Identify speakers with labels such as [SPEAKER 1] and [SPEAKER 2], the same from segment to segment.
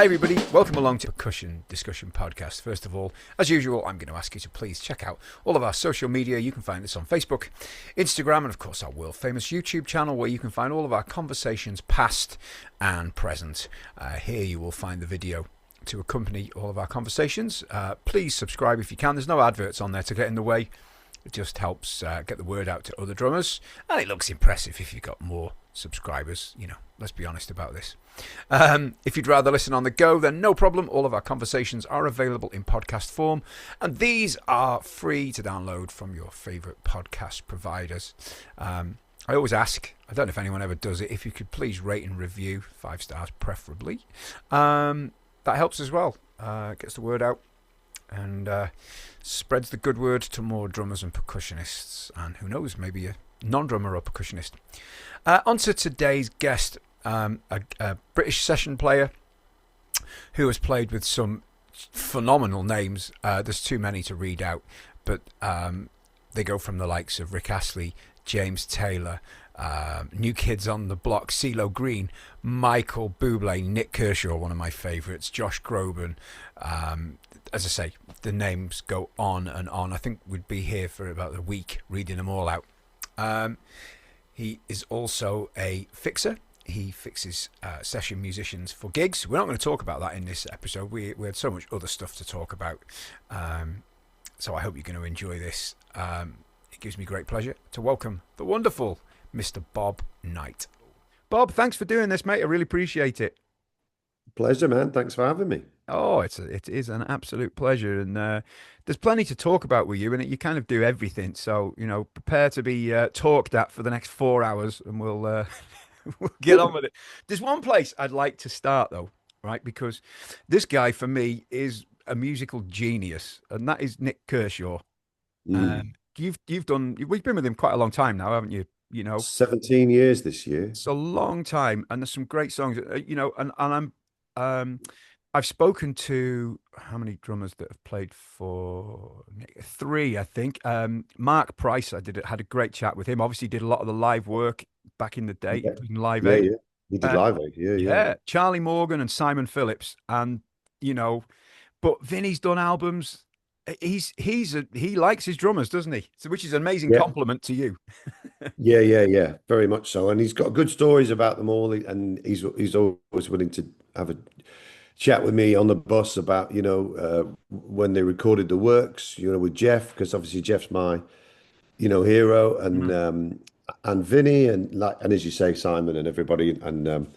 [SPEAKER 1] Hi everybody, welcome along to Percussion Discussion Podcast. First of all, as usual, I'm going to ask you to please check out all of our social media. You can find us on Facebook, Instagram, and of course our world famous YouTube channel where you can find all of our conversations past and present. Here you will find the video to accompany all of our conversations. Please subscribe if you can. There's no adverts on there to get in the way. It just helps get the word out to other drummers, and it looks impressive if you've got more subscribers. You know, let's be honest about this. If you'd rather listen on the go, then no problem. All of our conversations are available in podcast form, and these are free to download from your favourite podcast providers. I always ask, I don't know if anyone ever does it, if you could please rate and review, 5 stars preferably. That helps as well. Gets the word out and spreads the good word to more drummers and percussionists, and who knows, maybe a non-drummer or percussionist. On to today's guest, a British session player who has played with some phenomenal names. There's too many to read out, but they go from the likes of Rick Astley, James Taylor, New Kids on the Block, CeeLo Green, Michael Bublé, Nick Kershaw, one of my favourites, Josh Groban. As I say, the names go on and on. I think we'd be here for about a week reading them all out. He is also a fixer. He fixes session musicians for gigs. We're not going to talk about that in this episode. We had so much other stuff to talk about. So I hope you're going to enjoy this. It gives me great pleasure to welcome the wonderful Mr. Bob Knight. Bob, thanks for doing this, mate. I really appreciate it.
[SPEAKER 2] Pleasure, man. Thanks for having me.
[SPEAKER 1] Oh, it is an absolute pleasure, and there's plenty to talk about with you, and you kind of do everything. So, you know, prepare to be talked at for the next 4 hours, and we'll we'll get on with it. There's one place I'd like to start, though, right? Because this guy, for me, is a musical genius, and that is Nick Kershaw. We've been with him quite a long time now, haven't you? You know,
[SPEAKER 2] 17 years this year.
[SPEAKER 1] It's a long time, and there's some great songs. You know, and I've spoken to how many drummers that have played for Nick? 3, I think. Mark Price, had a great chat with him. Obviously, did a lot of the live work back in the day, including Live Aid.
[SPEAKER 2] Yeah. He did Live Aid. Yeah.
[SPEAKER 1] Charlie Morgan and Simon Phillips, and you know, but Vinny's done albums. He likes his drummers, doesn't he? So, which is an amazing compliment to you.
[SPEAKER 2] Yeah. Very much so. And he's got good stories about them all. And he's always willing to have a chat with me on the bus about, you know, when they recorded the works, you know, with Jeff, because obviously Jeff's my, you know, hero, and Vinny, and as you say, Simon and everybody. And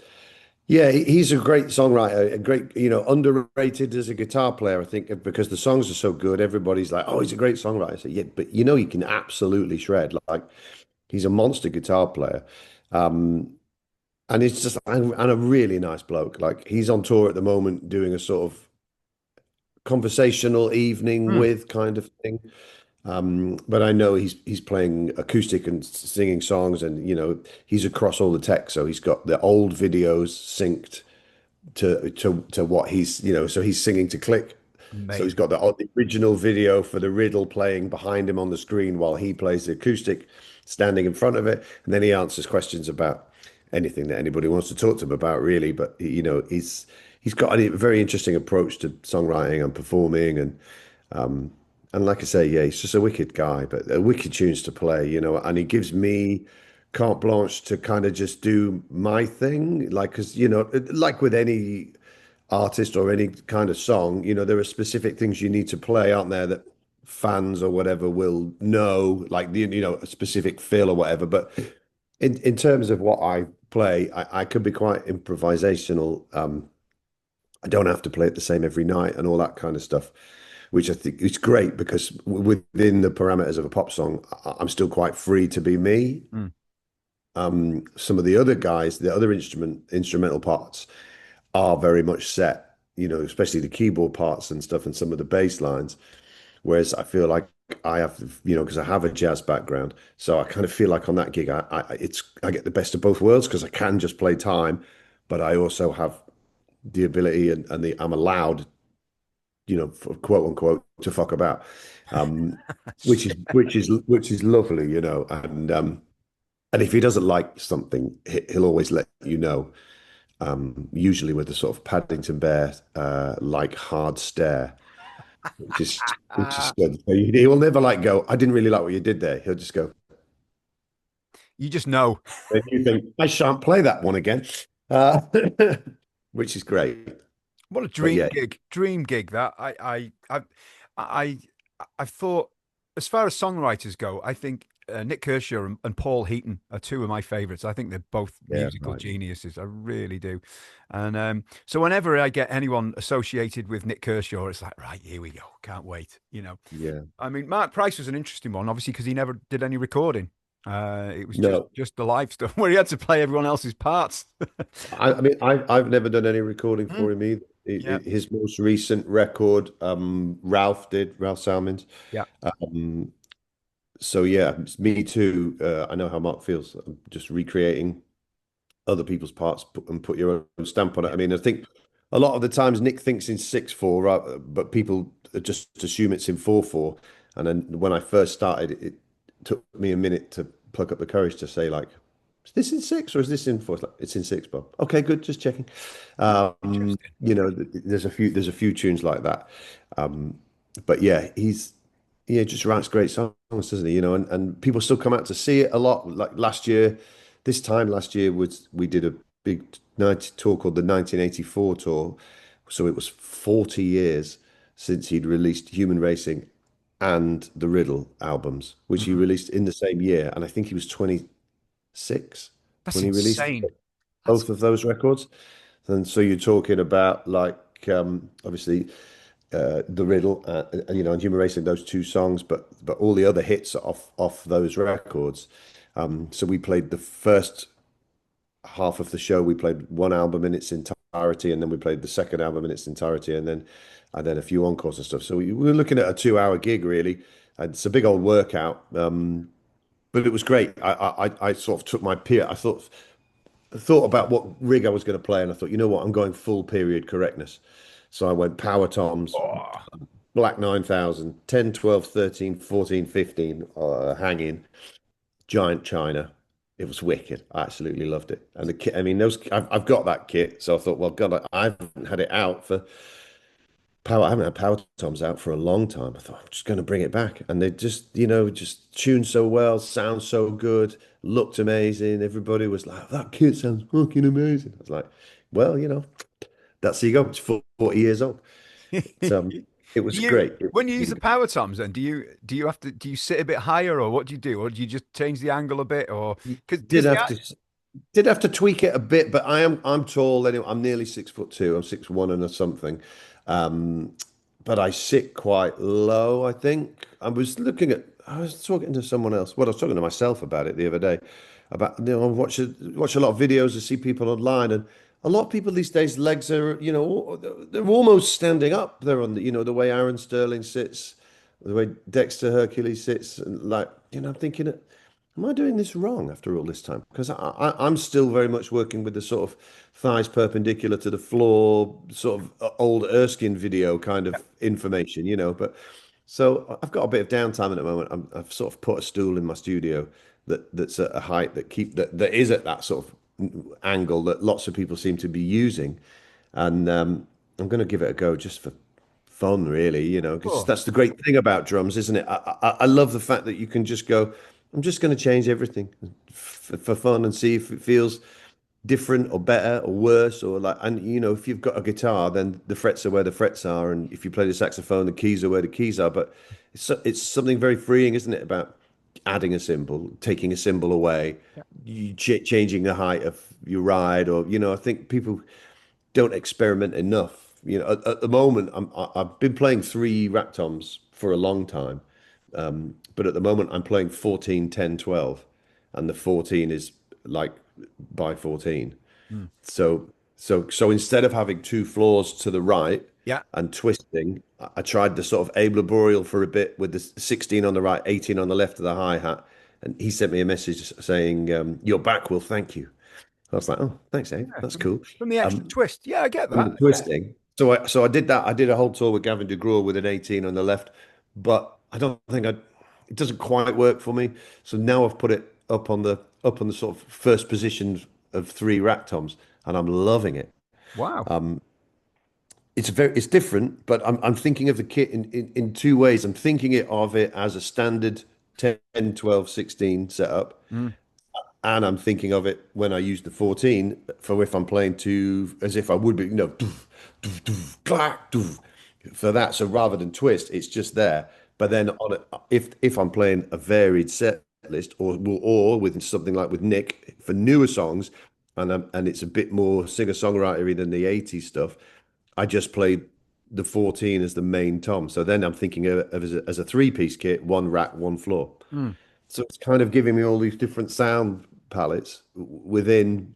[SPEAKER 2] yeah, he's a great songwriter, a great, you know, underrated as a guitar player, I think, because the songs are so good. Everybody's like, oh, he's a great songwriter. So, yeah, but you know, he can absolutely shred. Like, he's a monster guitar player. And it's just, and a really nice bloke. Like, he's on tour at the moment doing a sort of conversational evening with kind of thing. But I know he's playing acoustic and singing songs, and you know, he's across all the tech, so he's got the old videos synced to what he's, you know, so he's singing to click.
[SPEAKER 1] Amazing.
[SPEAKER 2] So he's got the original video for the riddle playing behind him on the screen while he plays the acoustic, standing in front of it, and then he answers questions about anything that anybody wants to talk to him about, really. But you know, he's got a very interesting approach to songwriting and performing, and like I say, yeah, he's just a wicked guy, but wicked tunes to play, you know, and he gives me carte blanche to kind of just do my thing. Like, because, you know, like with any artist or any kind of song, you know, there are specific things you need to play, aren't there, that fans or whatever will know, like, you know, a specific feel or whatever. But in terms of what I play, I could be quite improvisational. I don't have to play it the same every night and all that kind of stuff, which I think is great because within the parameters of a pop song, I'm still quite free to be me. Some of the other guys, the other instrumental parts are very much set, you know, especially the keyboard parts and stuff and some of the bass lines. Whereas I feel like I have, you know, because I have a jazz background, so I kind of feel like on that gig, I get the best of both worlds because I can just play time, but I also have the ability and I'm allowed, you know, for quote unquote, to fuck about, which is lovely, you know. And if he doesn't like something, he'll always let you know. usually with a sort of Paddington Bear like hard stare, which is good. So he will never like go, I didn't really like what you did there. He'll just go,
[SPEAKER 1] You just know.
[SPEAKER 2] and you think, I shan't play that one again. Which is great.
[SPEAKER 1] What a
[SPEAKER 2] But
[SPEAKER 1] dream
[SPEAKER 2] yeah,
[SPEAKER 1] gig. Dream gig that I I thought as far as songwriters go, I think Nick Kershaw and Paul Heaton are two of my favorites. I think they're both
[SPEAKER 2] yeah,
[SPEAKER 1] musical
[SPEAKER 2] right.
[SPEAKER 1] geniuses. I really do. And so whenever I get anyone associated with Nick Kershaw, it's like, right, here we go. Can't wait.
[SPEAKER 2] Yeah.
[SPEAKER 1] I mean, Mark Price was an interesting one, obviously, because he never did any recording. It was just
[SPEAKER 2] No,
[SPEAKER 1] just the live stuff where he had to play everyone else's parts.
[SPEAKER 2] I mean, I've never done any recording
[SPEAKER 1] Mm,
[SPEAKER 2] for him either.
[SPEAKER 1] yeah,
[SPEAKER 2] His most recent record, Ralph Salmons.
[SPEAKER 1] yeah.
[SPEAKER 2] So yeah, me too. I know how Mark feels. I'm just recreating other people's parts and put your own stamp on it.
[SPEAKER 1] Yeah.
[SPEAKER 2] I mean, I think a lot of the times Nick thinks in 6/4, right, but people just assume it's in 4/4. And then when I first started, it took me a minute to pluck up the courage to say like, is this in 6 or is this in 4? It's like, it's in 6, Bob. Okay, good, just checking.
[SPEAKER 1] Interesting.
[SPEAKER 2] There's a few tunes like that. Um, but yeah, he just writes great songs, doesn't he? And people still come out to see it a lot. Like last year, this time last year was we did a big night tour called the 1984 tour. So it was 40 years since he'd released Human Racing and the Riddle albums, which he
[SPEAKER 1] Mhm.
[SPEAKER 2] released in the same year. And I think he was 26
[SPEAKER 1] That's
[SPEAKER 2] when he released
[SPEAKER 1] insane. That's
[SPEAKER 2] both of those records. And so you're talking about like obviously the Riddle, and Human Racing, those two songs, but all the other hits off those records. So we played the first half of the show. We played one album in its entirety, and then we played the second album in its entirety, and then a few encores and stuff. So we were looking at a 2 hour gig really, and it's a big old workout. But it was great. I sort of took my peer. I thought about what rig I was going to play, and I thought, you know what, I'm going full period correctness. So I went power toms,
[SPEAKER 1] oh,
[SPEAKER 2] Black 9000, 10, 12, 13, 14, 15, hanging, giant china. It was wicked. I absolutely loved it. And the kit, I mean, I've got that kit. So I thought, well, God, I haven't had it out for power. I haven't had power toms out for a long time. I thought, I'm just going to bring it back. And they just tuned so well, sound so good, looked amazing. Everybody was like, that kit sounds fucking amazing. I was like, well, that's you go. It's 40 years old. But it
[SPEAKER 1] do
[SPEAKER 2] was
[SPEAKER 1] you
[SPEAKER 2] great. It was
[SPEAKER 1] when you use the
[SPEAKER 2] really
[SPEAKER 1] power toms then do you have to do you sit a bit higher or what do you do or do you just change the angle a bit or
[SPEAKER 2] good.
[SPEAKER 1] because
[SPEAKER 2] Did
[SPEAKER 1] the
[SPEAKER 2] have to did have to tweak it a bit, but I'm tall anyway. I'm nearly 6'2". I'm 6'1" and a something. Um, but I sit quite low, I think. I was talking to someone else. Well, I was talking to myself about it the other day. About, I watch a lot of videos. I see people online, and a lot of people these days legs are, they're almost standing up. They're on the way Aaron Sterling sits, the way Dexter Hercules sits, and like, I'm thinking, am I doing this wrong after all this time? Because I'm still very much working with the sort of thighs perpendicular to the floor, sort of old Erskine video kind of information, But so I've got a bit of downtime at the moment. I've sort of put a stool in my studio that's at a height that is at that sort of angle that lots of people seem to be using, and I'm going to give it a go just for fun, really, because
[SPEAKER 1] oh
[SPEAKER 2] that's the great thing about drums, isn't it? I love the fact that you can just go, I'm just going to change everything for fun and see if it feels different or better or worse or like, and if you've got a guitar, then the frets are where the frets are, and if you play the saxophone, the keys are where the keys are. But it's something very freeing, isn't it, about adding a cymbal, taking a cymbal away,
[SPEAKER 1] yeah.
[SPEAKER 2] changing the height of your ride, or I think people don't experiment enough. At the moment, I've been playing three rack toms for a long time, but at the moment I'm playing 14, 10, 12, and the 14 is like by 14.
[SPEAKER 1] Mm.
[SPEAKER 2] So instead of having two floors to the right
[SPEAKER 1] Yeah.
[SPEAKER 2] and twisting, I tried the sort of Abe Laboriel for a bit with the 16 on the right, 18 on the left of the hi-hat, and he sent me a message saying, "Your back will thank you." I was like, "Oh, thanks, Abe.
[SPEAKER 1] Yeah,
[SPEAKER 2] That's cool."
[SPEAKER 1] from the extra
[SPEAKER 2] Um,
[SPEAKER 1] twist. Yeah, I get
[SPEAKER 2] from the
[SPEAKER 1] that. Yeah.
[SPEAKER 2] twisting. So I did that. I did a whole tour with Gavin DeGraw with an 18 on the left, but I don't think it doesn't quite work for me. So now I've put it up on the sort of first position of three rack toms, and I'm loving it.
[SPEAKER 1] Wow.
[SPEAKER 2] It's different, but I'm thinking of the kit in two ways. I'm thinking of it as a standard 10, 12, 16 setup,
[SPEAKER 1] Mm.
[SPEAKER 2] and I'm thinking of it when I use the 14 for if I'm playing to as if I would be, doof, doof, doof, clack, doof, for that. So rather than twist, it's just there. But then on it, if I'm playing a varied set list or with something like with Nick for newer songs, and it's a bit more singer-songwritery than the 80s stuff, I just played the 14 as the main tom. So then I'm thinking of as a three-piece kit, one rack, one floor.
[SPEAKER 1] Mm.
[SPEAKER 2] So it's kind of giving me all these different sound palettes within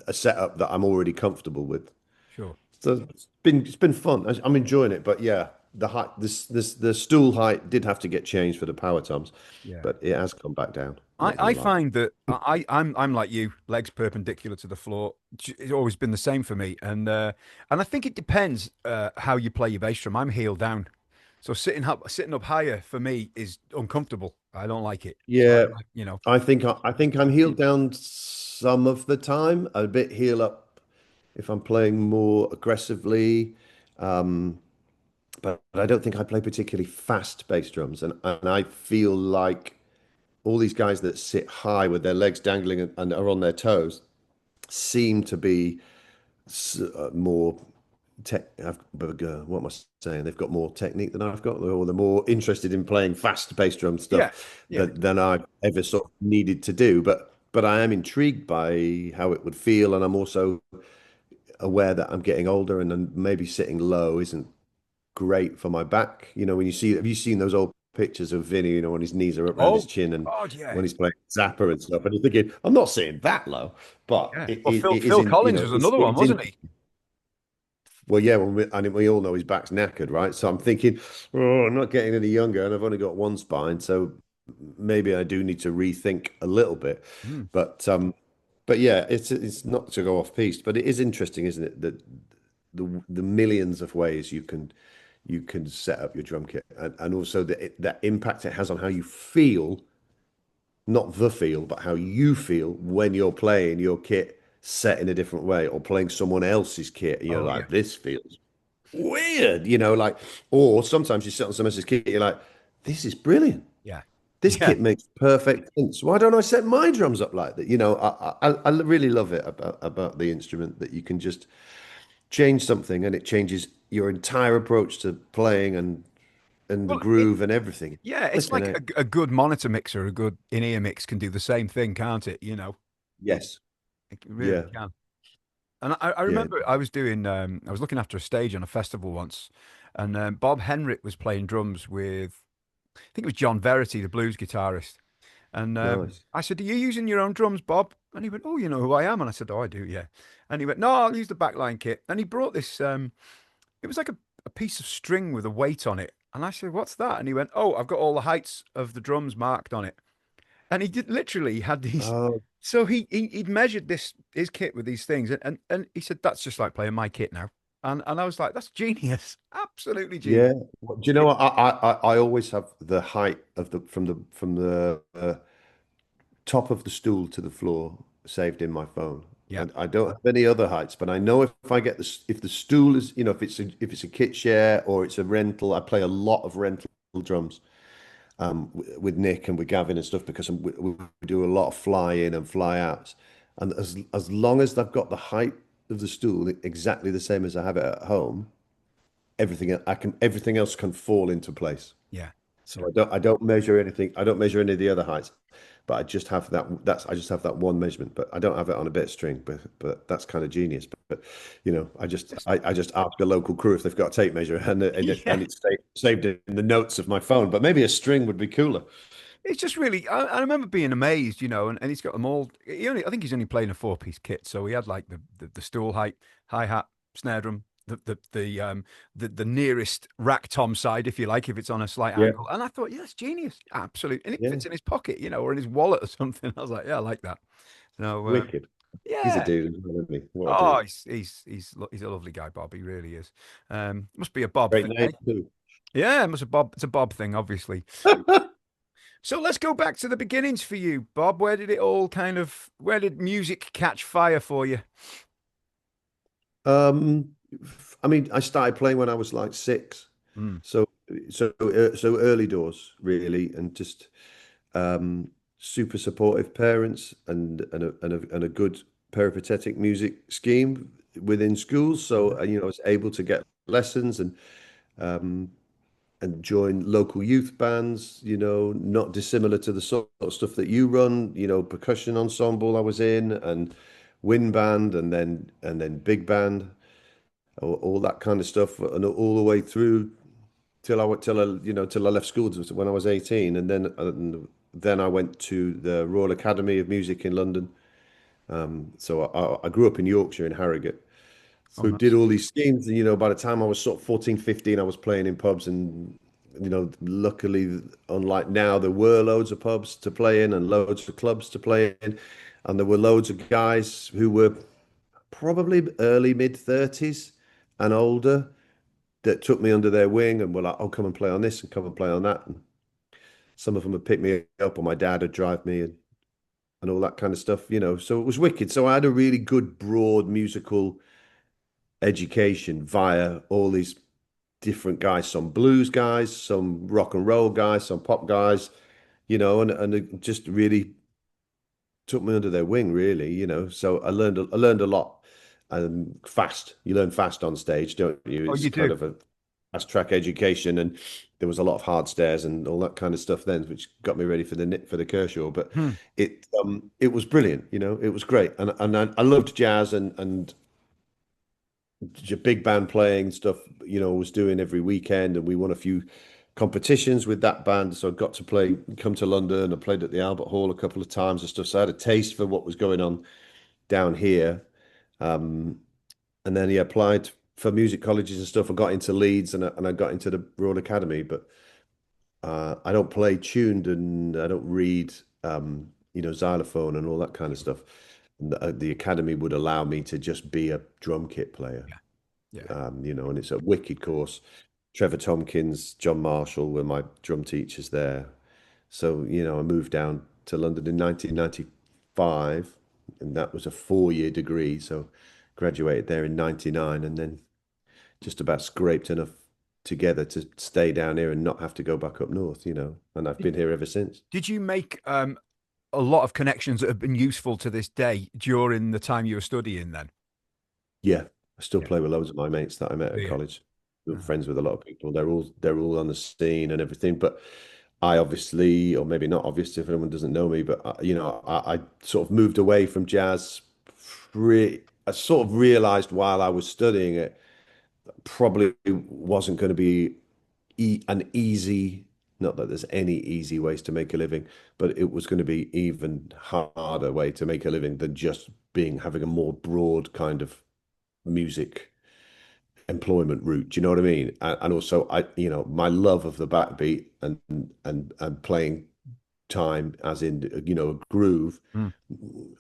[SPEAKER 2] a setup that I'm already comfortable with.
[SPEAKER 1] Sure.
[SPEAKER 2] So it's been fun. I'm enjoying it. But yeah, the height, this the stool height did have to get changed for the power toms,
[SPEAKER 1] Yeah.
[SPEAKER 2] but it has come back down.
[SPEAKER 1] I,
[SPEAKER 2] Not
[SPEAKER 1] I
[SPEAKER 2] gonna lie.
[SPEAKER 1] find that I'm like you, legs perpendicular to the floor. It's always been the same for me, and I think it depends how you play your bass drum. I'm heel down, so sitting up higher for me is uncomfortable. I don't like it. So
[SPEAKER 2] Yeah,
[SPEAKER 1] you know,
[SPEAKER 2] I think I'm heeled down some of the time, a bit heel up if I'm playing more aggressively. Um, but I don't think I play particularly fast bass drums, and I feel like all these guys that sit high with their legs dangling and are on their toes seem to be more tech. What am I saying? They've got more technique than I've got, or they're more interested in playing fast bass drum
[SPEAKER 1] yeah,
[SPEAKER 2] stuff
[SPEAKER 1] yeah.
[SPEAKER 2] than I've ever sort of needed to do. But I am intrigued by how it would feel, and I'm also aware that I'm getting older, and then maybe sitting low isn't great for my back. When have you seen those old pictures of Vinny, when his knees are up around his
[SPEAKER 1] Oh
[SPEAKER 2] chin and
[SPEAKER 1] God, yeah,
[SPEAKER 2] when he's playing Zappa and stuff, and you're thinking, I'm not sitting that low, but
[SPEAKER 1] yeah.
[SPEAKER 2] it,
[SPEAKER 1] Well,
[SPEAKER 2] it,
[SPEAKER 1] Phil
[SPEAKER 2] it is
[SPEAKER 1] Phil
[SPEAKER 2] in,
[SPEAKER 1] Collins was another one,
[SPEAKER 2] it's in,
[SPEAKER 1] wasn't he?
[SPEAKER 2] well, yeah, and we all know his back's knackered, right? So I'm thinking, oh, I'm not getting any younger, and I've only got one spine, so maybe I do need to rethink a little bit.
[SPEAKER 1] Mm.
[SPEAKER 2] But yeah, it's not to go off piste, but it is interesting, isn't it? That the millions of ways you can set up your drum kit, and also that impact it has on how you feel, not the feel, but how you feel when you're playing your kit set in a different way or playing someone else's kit. And you're
[SPEAKER 1] Oh yeah,
[SPEAKER 2] like, this feels weird, or sometimes you sit on someone else's kit, you're like, this is brilliant.
[SPEAKER 1] yeah,
[SPEAKER 2] This
[SPEAKER 1] yeah.
[SPEAKER 2] kit makes perfect sense. Why don't I set my drums up like that? I really love it about the instrument that you can just change something and it changes your entire approach to playing and the
[SPEAKER 1] Well,
[SPEAKER 2] groove and everything.
[SPEAKER 1] yeah, it's
[SPEAKER 2] Flipping
[SPEAKER 1] like
[SPEAKER 2] out.
[SPEAKER 1] a good monitor mixer, a good in-ear mix can do the same thing, can't it?
[SPEAKER 2] Yes.
[SPEAKER 1] It really
[SPEAKER 2] Yeah.
[SPEAKER 1] can. And I
[SPEAKER 2] Yeah.
[SPEAKER 1] remember I was looking after a stage on a festival once, and Bob Henrik was playing drums with, I think it was John Verity, the blues guitarist. And
[SPEAKER 2] Nice.
[SPEAKER 1] I said, "Are you using your own drums, Bob?" And he went, "Oh, you know who I am." And I said, "Oh, I do, yeah." And he went, "No, I'll use the backline kit." And he brought this, it was like a piece of string with a weight on it. And I said, "What's that?" And he went, "Oh, I've got all the heights of the drums marked on it." And he did literally had these.
[SPEAKER 2] Oh,
[SPEAKER 1] So he'd measured his kit with these things, and he said that's just like playing my kit now. And I was like, that's genius, absolutely genius.
[SPEAKER 2] yeah. Well, do you know what? I always have the height of the from the top of the stool to the floor saved in my phone.
[SPEAKER 1] Yeah.
[SPEAKER 2] I don't have any other heights, but I know if I get this, if the stool is, if it's a kit share or it's a rental, I play a lot of rental drums with Nick and with Gavin and stuff because we do a lot of fly in and fly outs. And as long as I've got the height of the stool exactly the same as I have it at home, everything else can fall into place.
[SPEAKER 1] Yeah.
[SPEAKER 2] So
[SPEAKER 1] Yeah.
[SPEAKER 2] I don't measure anything. I don't measure any of the other heights, but I just have that one measurement, but I don't have it on a bit of string. But that's kind of genius. But I just ask a local crew if they've got a tape measure,
[SPEAKER 1] Yeah.
[SPEAKER 2] and it's saved in the notes of my phone. But maybe a string would be cooler.
[SPEAKER 1] It's just really. I remember being amazed, and he's got them all. I think he's only playing a four-piece kit, so he had like the stool height, hi hat, snare drum, the nearest rack tom side, if you like, if it's on a slight
[SPEAKER 2] Yeah,
[SPEAKER 1] angle. And I thought, yeah, it's genius, absolutely, and it
[SPEAKER 2] yeah,
[SPEAKER 1] fits in his pocket, or in his wallet or something. I was like, yeah, I like that. So
[SPEAKER 2] wicked. He's a
[SPEAKER 1] yeah.
[SPEAKER 2] dude, isn't he? What a
[SPEAKER 1] Oh,
[SPEAKER 2] dude.
[SPEAKER 1] he's a lovely guy, Bob. He really is. Must be a Bob
[SPEAKER 2] Great
[SPEAKER 1] thing,
[SPEAKER 2] name
[SPEAKER 1] eh?
[SPEAKER 2] too.
[SPEAKER 1] Yeah, it must a Bob. It's a Bob thing, obviously. So let's go back to the beginnings for you, Bob. Where did music catch fire for you?
[SPEAKER 2] Um, I mean, I started playing when I was like 6,
[SPEAKER 1] Mm.
[SPEAKER 2] so so early doors really, and just um, super supportive parents and a good peripatetic music scheme within schools. So you know, I was able to get lessons um, and join local youth bands. You know, not dissimilar to the sort of stuff that you run. You know, percussion ensemble I was in, and wind band, and then big band, all that kind of stuff, and all the way through till I left school when I was 18, and then I went to the Royal Academy of Music in London. So I grew up in Yorkshire in Harrogate.
[SPEAKER 1] Oh,
[SPEAKER 2] So did
[SPEAKER 1] nice.
[SPEAKER 2] all these schemes, and by the time I was sort of 14, 15, I was playing in pubs, and luckily, unlike now, there were loads of pubs to play in and loads of clubs to play in, and there were loads of guys who were probably early mid 30s and older that took me under their wing and were like, "Oh, come and play on this and come and play on that." And some of them would pick me up, or my dad would drive me, and all that kind of stuff. So it was wicked. So I had a really good, broad musical education via all these different guys, some blues guys, some rock and roll guys, some pop guys, and it just really took me under their wing, really. So I learned a lot, fast. You learn fast on stage, don't you?
[SPEAKER 1] Oh,
[SPEAKER 2] It's
[SPEAKER 1] you
[SPEAKER 2] kind
[SPEAKER 1] do.
[SPEAKER 2] of a fast track education, and there was a lot of hard stairs and all that kind of stuff then, which got me ready for the Kershaw. But
[SPEAKER 1] Hmm.
[SPEAKER 2] it was brilliant. It was great, and I loved jazz and big band playing stuff. Was doing every weekend, and we won a few competitions with that band. So I got to come to London. I played at the Albert Hall a couple of times and stuff. So I had a taste for what was going on down here. Um, and then he applied for music colleges and stuff. I got into Leeds, and I got into the Royal Academy. But I don't play tuned, and I don't read, xylophone and all that kind of stuff. And the academy would allow me to just be a drum kit player.
[SPEAKER 1] Yeah. Yeah.
[SPEAKER 2] And it's a wicked course. Trevor Tompkins, John Marshall were my drum teachers there. So, I moved down to London in 1995, and that was a 4-year degree. So, graduated there in 99, and then just about scraped enough together to stay down here and not have to go back up north. And I've
[SPEAKER 1] Did,
[SPEAKER 2] been here ever since.
[SPEAKER 1] did you make a lot of connections that have been useful to this day during the time you were studying then?
[SPEAKER 2] Yeah, I still
[SPEAKER 1] Yeah.
[SPEAKER 2] play with loads of my mates that I met
[SPEAKER 1] Do
[SPEAKER 2] at
[SPEAKER 1] you?
[SPEAKER 2] college. Still
[SPEAKER 1] Oh.
[SPEAKER 2] friends with a lot of people. They're all on the scene and everything. But I obviously, or maybe not obviously, if anyone doesn't know me, but I sort of moved away from jazz. I sort of realized while I was studying it, probably wasn't going to be an easy. Not that there's any easy ways to make a living, but it was going to be even harder way to make a living than just having a more broad kind of music employment route. Do you know what I mean? And also, my love of the backbeat and playing time, as in a groove,
[SPEAKER 1] Mm.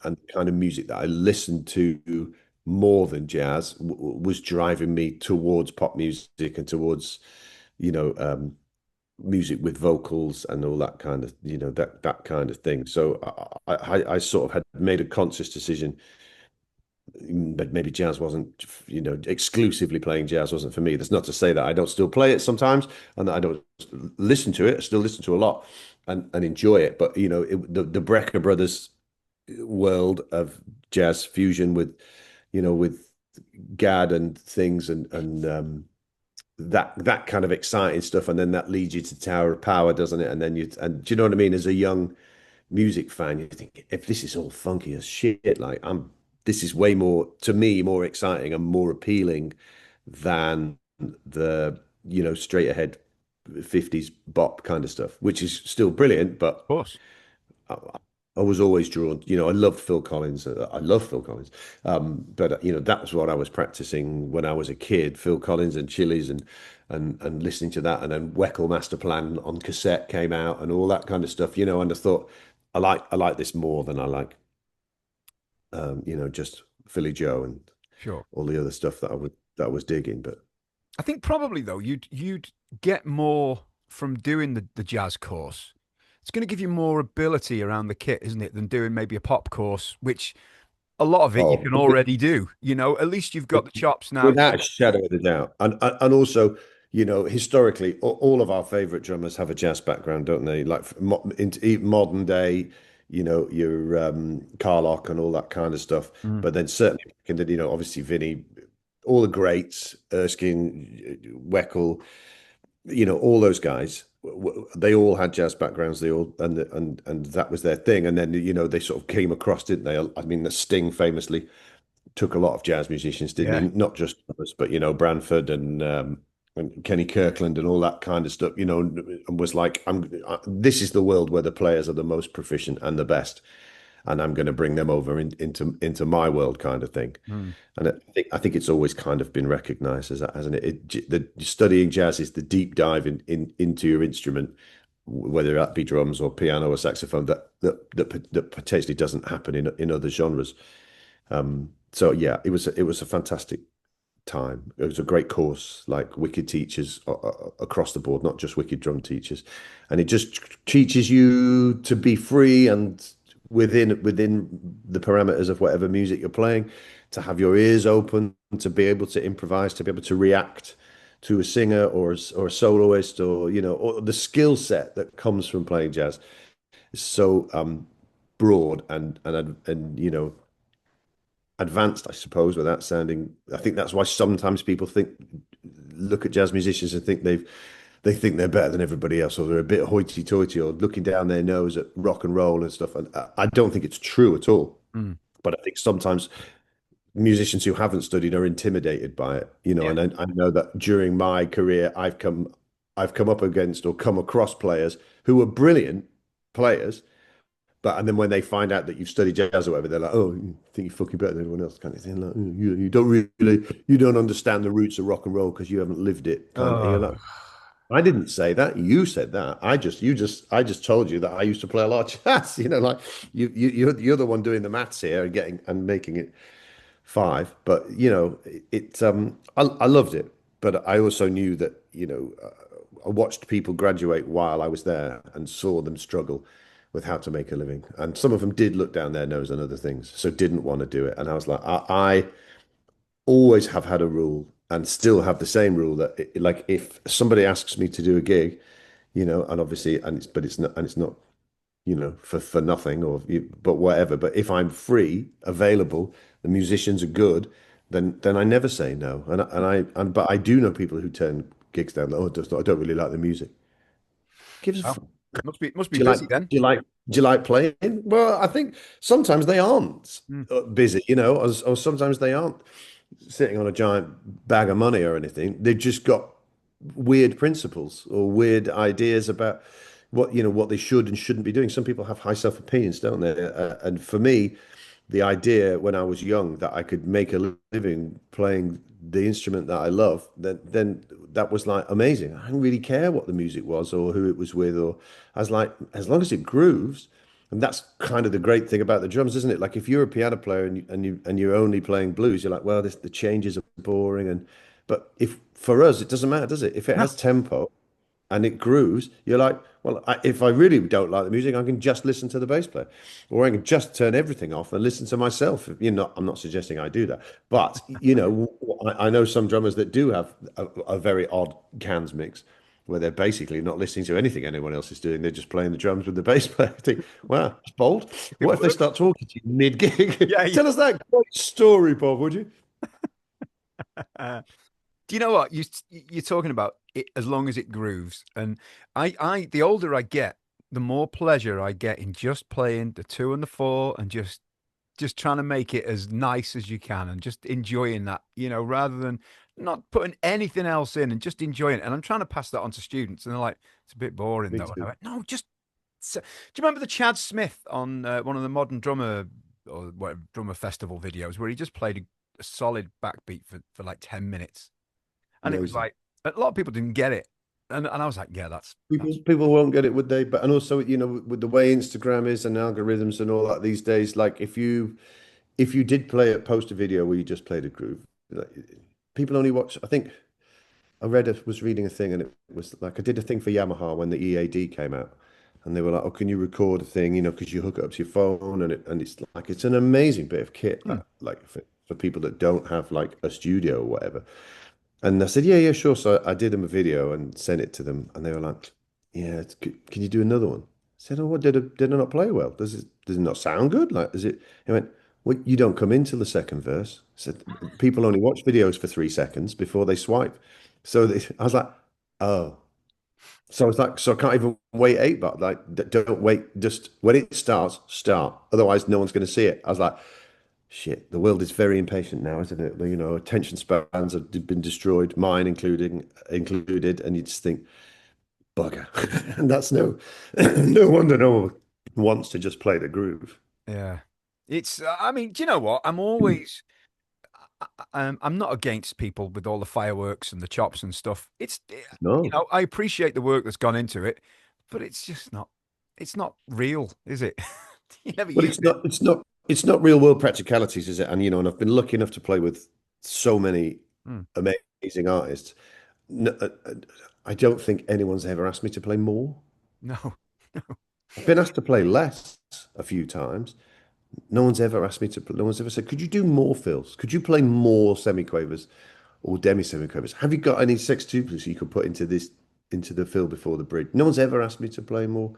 [SPEAKER 2] and the kind of music that I listened to more than jazz was driving me towards pop music and towards you know music with vocals and all that kind of that kind of thing. So I sort of had made a conscious decision, but maybe jazz wasn't, exclusively playing jazz wasn't for me. That's not to say that I don't still play it sometimes and that I don't listen to it. I still listen to a lot and enjoy it. But, the Brecker brothers world of jazz fusion with GAD and things and that kind of exciting stuff. And then that leads you to Tower of Power, doesn't it? And then do you know what I mean? As a young music fan, you think if this is all funky as shit, like this is way more to me more exciting and more appealing than the straight ahead 50s bop kind of stuff, which is still brilliant,
[SPEAKER 1] Of
[SPEAKER 2] but
[SPEAKER 1] course.
[SPEAKER 2] I, I was always drawn. I loved Phil Collins. I love Phil Collins. But that was what I was practicing when I was a kid. Phil Collins and Chili's and listening to that, and then Weckl Master Plan on cassette came out and all that kind of stuff. And I thought I like this more than I like just Philly Joe and
[SPEAKER 1] Sure.
[SPEAKER 2] all the other stuff that I was digging. But
[SPEAKER 1] I think probably though you'd get more from doing the jazz course. It's going to give you more ability around the kit, isn't it, than doing maybe a pop course, which a lot of it you
[SPEAKER 2] Oh,
[SPEAKER 1] can already do. You know, at least you've got the chops now
[SPEAKER 2] without
[SPEAKER 1] to.
[SPEAKER 2] a shadow of a doubt. And also, historically, all of our favorite drummers have a jazz background, don't they? Like into modern day, your Carlock and all that kind of stuff.
[SPEAKER 1] Mm.
[SPEAKER 2] But then certainly, obviously Vinny, all the greats, Erskine, Weckl, all those guys. They all had jazz backgrounds. They all and that was their thing. And then they sort of came across, didn't they? I mean, the Sting famously took a lot of jazz musicians, didn't he?
[SPEAKER 1] Yeah.
[SPEAKER 2] Not just us, but Branford and Kenny Kirkland and all that kind of stuff. And was like, this is the world where the players are the most proficient and the best, and I'm going to bring them over into my world, kind of thing.
[SPEAKER 1] Mm.
[SPEAKER 2] And I think it's always kind of been recognised as that, hasn't it? The studying jazz is the deep dive into your instrument, whether that be drums or piano or saxophone, that potentially doesn't happen in other genres. So yeah, it was a fantastic time. It was a great course, like wicked teachers across the board, not just wicked drum teachers, and it just teaches you to be free and within the parameters of whatever music you're playing, to have your ears open, to be able to improvise, to be able to react to a singer or a soloist, or the skill set that comes from playing jazz is so broad and advanced, I suppose, without sounding. I think that's why sometimes people look at jazz musicians and they think they're better than everybody else, or they're a bit hoity-toity, or looking down their nose at rock and roll and stuff. And I don't think it's true at all.
[SPEAKER 1] Mm.
[SPEAKER 2] But I think sometimes musicians who haven't studied are intimidated by it,
[SPEAKER 1] Yeah.
[SPEAKER 2] And I know that during my career, I've come up against or come across players who are brilliant players, and then when they find out that you've studied jazz or whatever, they're like, "Oh, you think you're fucking better than everyone else," kind of thing. Like, you don't really, you don't understand the roots of rock and roll because you haven't lived it, kind of thing. You're
[SPEAKER 1] Oh,
[SPEAKER 2] like, I didn't say that. You said that. I just told you that I used to play a lot of jazz. Like you're the one doing the maths here and making it five. But I loved it. But I also knew that I watched people graduate while I was there and saw them struggle with how to make a living. And some of them did look down their nose on other things, so didn't want to do it. And I was like, I always have had a rule and still have the same rule that like if somebody asks me to do a gig, and obviously, and it's not for nothing but whatever. But if I'm free, available, the musicians are good, then I never say no. But I do know people who turn gigs down. Oh, I don't really like the music. Gives a
[SPEAKER 1] well,
[SPEAKER 2] fuck.
[SPEAKER 1] must be
[SPEAKER 2] Do you like
[SPEAKER 1] busy then.
[SPEAKER 2] do you like playing? Well, I think sometimes they aren't
[SPEAKER 1] Mm.
[SPEAKER 2] busy, or sometimes they aren't sitting on a giant bag of money or anything. They've just got weird principles or weird ideas about what they should and shouldn't be doing. Some people have high self-opinions, don't they? And for me, the idea when I was young that I could make a living playing the instrument that I love, then that was like amazing. I didn't really care what the music was or who it was with, or I was like, as long as it grooves. And that's kind of the great thing about the drums, isn't it? Like if you're a piano player and you're only playing blues, you're like, well, the changes are boring. But if for us, it doesn't matter, does it? If it
[SPEAKER 1] No.
[SPEAKER 2] has tempo and it grooves, you're like, well, if I really don't like the music, I can just listen to the bass player, or I can just turn everything off and listen to myself. I'm not suggesting I do that, but I know some drummers that do have a very odd cans mix, where they're basically not listening to anything anyone else is doing. They're just playing the drums with the bass player. I think, wow, it's bold.
[SPEAKER 1] It
[SPEAKER 2] What if they
[SPEAKER 1] works.
[SPEAKER 2] start talking to you mid gig?
[SPEAKER 1] Yeah, yeah.
[SPEAKER 2] Tell us that great story, Bob, would you?
[SPEAKER 1] Do you know what you're talking about? It, as long as it grooves, and the older I get, the more pleasure I get in just playing the two and the four, and just trying to make it as nice as you can, and just enjoying that, rather than not putting anything else in and just enjoying it. And I'm trying to pass that on to students, and they're like, "It's a bit boring,
[SPEAKER 2] Me
[SPEAKER 1] though." And I
[SPEAKER 2] too.
[SPEAKER 1] went, "No, just." Do you remember the Chad Smith on one of the Modern Drummer or whatever drummer festival videos where he just played a solid backbeat for like 10 minutes? And it was
[SPEAKER 2] Amazing.
[SPEAKER 1] like a lot of people didn't get it, and I was like, yeah, that's
[SPEAKER 2] People won't get it, would they? But and also, with the way Instagram is and algorithms and all that these days, like if you did play a post a video where you just played a groove, like, people only watch. I think was reading a thing, and it was like I did a thing for Yamaha when the EAD came out, And they were like, "Oh, can you record a thing? You know, because you hook it up to your phone, and it's like it's an amazing bit of kit,
[SPEAKER 1] Hmm.
[SPEAKER 2] like for people that don't have like a studio or whatever." And I said, "Yeah, yeah, sure." So I did them a video and sent it to them, and they were like, "Yeah, can you do another one?" I said, "Oh, what did it not play well? Does it not sound good? Like, is it?" He went, "Well, you don't come into the second verse." I said, "People only watch videos for 3 seconds before they swipe." I was like, "Oh." So it's like, so I can't even wait 8 bar. Like, don't wait. Just when it starts, start. Otherwise, no one's going to see it. I was like, shit. The world is very impatient now, isn't it? You know, attention spans have been destroyed, mine included. And you just think, bugger. And that's no, no wonder no one wants to just play the groove.
[SPEAKER 1] Yeah. It's, I mean, do you know what? I'm not against people with all the fireworks and the chops and stuff.
[SPEAKER 2] No.
[SPEAKER 1] I appreciate the work that's gone into it, but it's not real, is it? You never
[SPEAKER 2] Well,
[SPEAKER 1] use it.
[SPEAKER 2] it's not real world practicalities, is it? And and I've been lucky enough to play with so many
[SPEAKER 1] Hmm.
[SPEAKER 2] amazing artists. No, I don't think anyone's ever asked me to play more.
[SPEAKER 1] No.
[SPEAKER 2] I've been asked to play less a few times. No one's ever asked me to. No one's ever said, "Could you do more fills? Could you play more semiquavers or demi semiquavers? Have you got any sextuples you could put into the fill before the bridge?" No one's ever asked me to play more.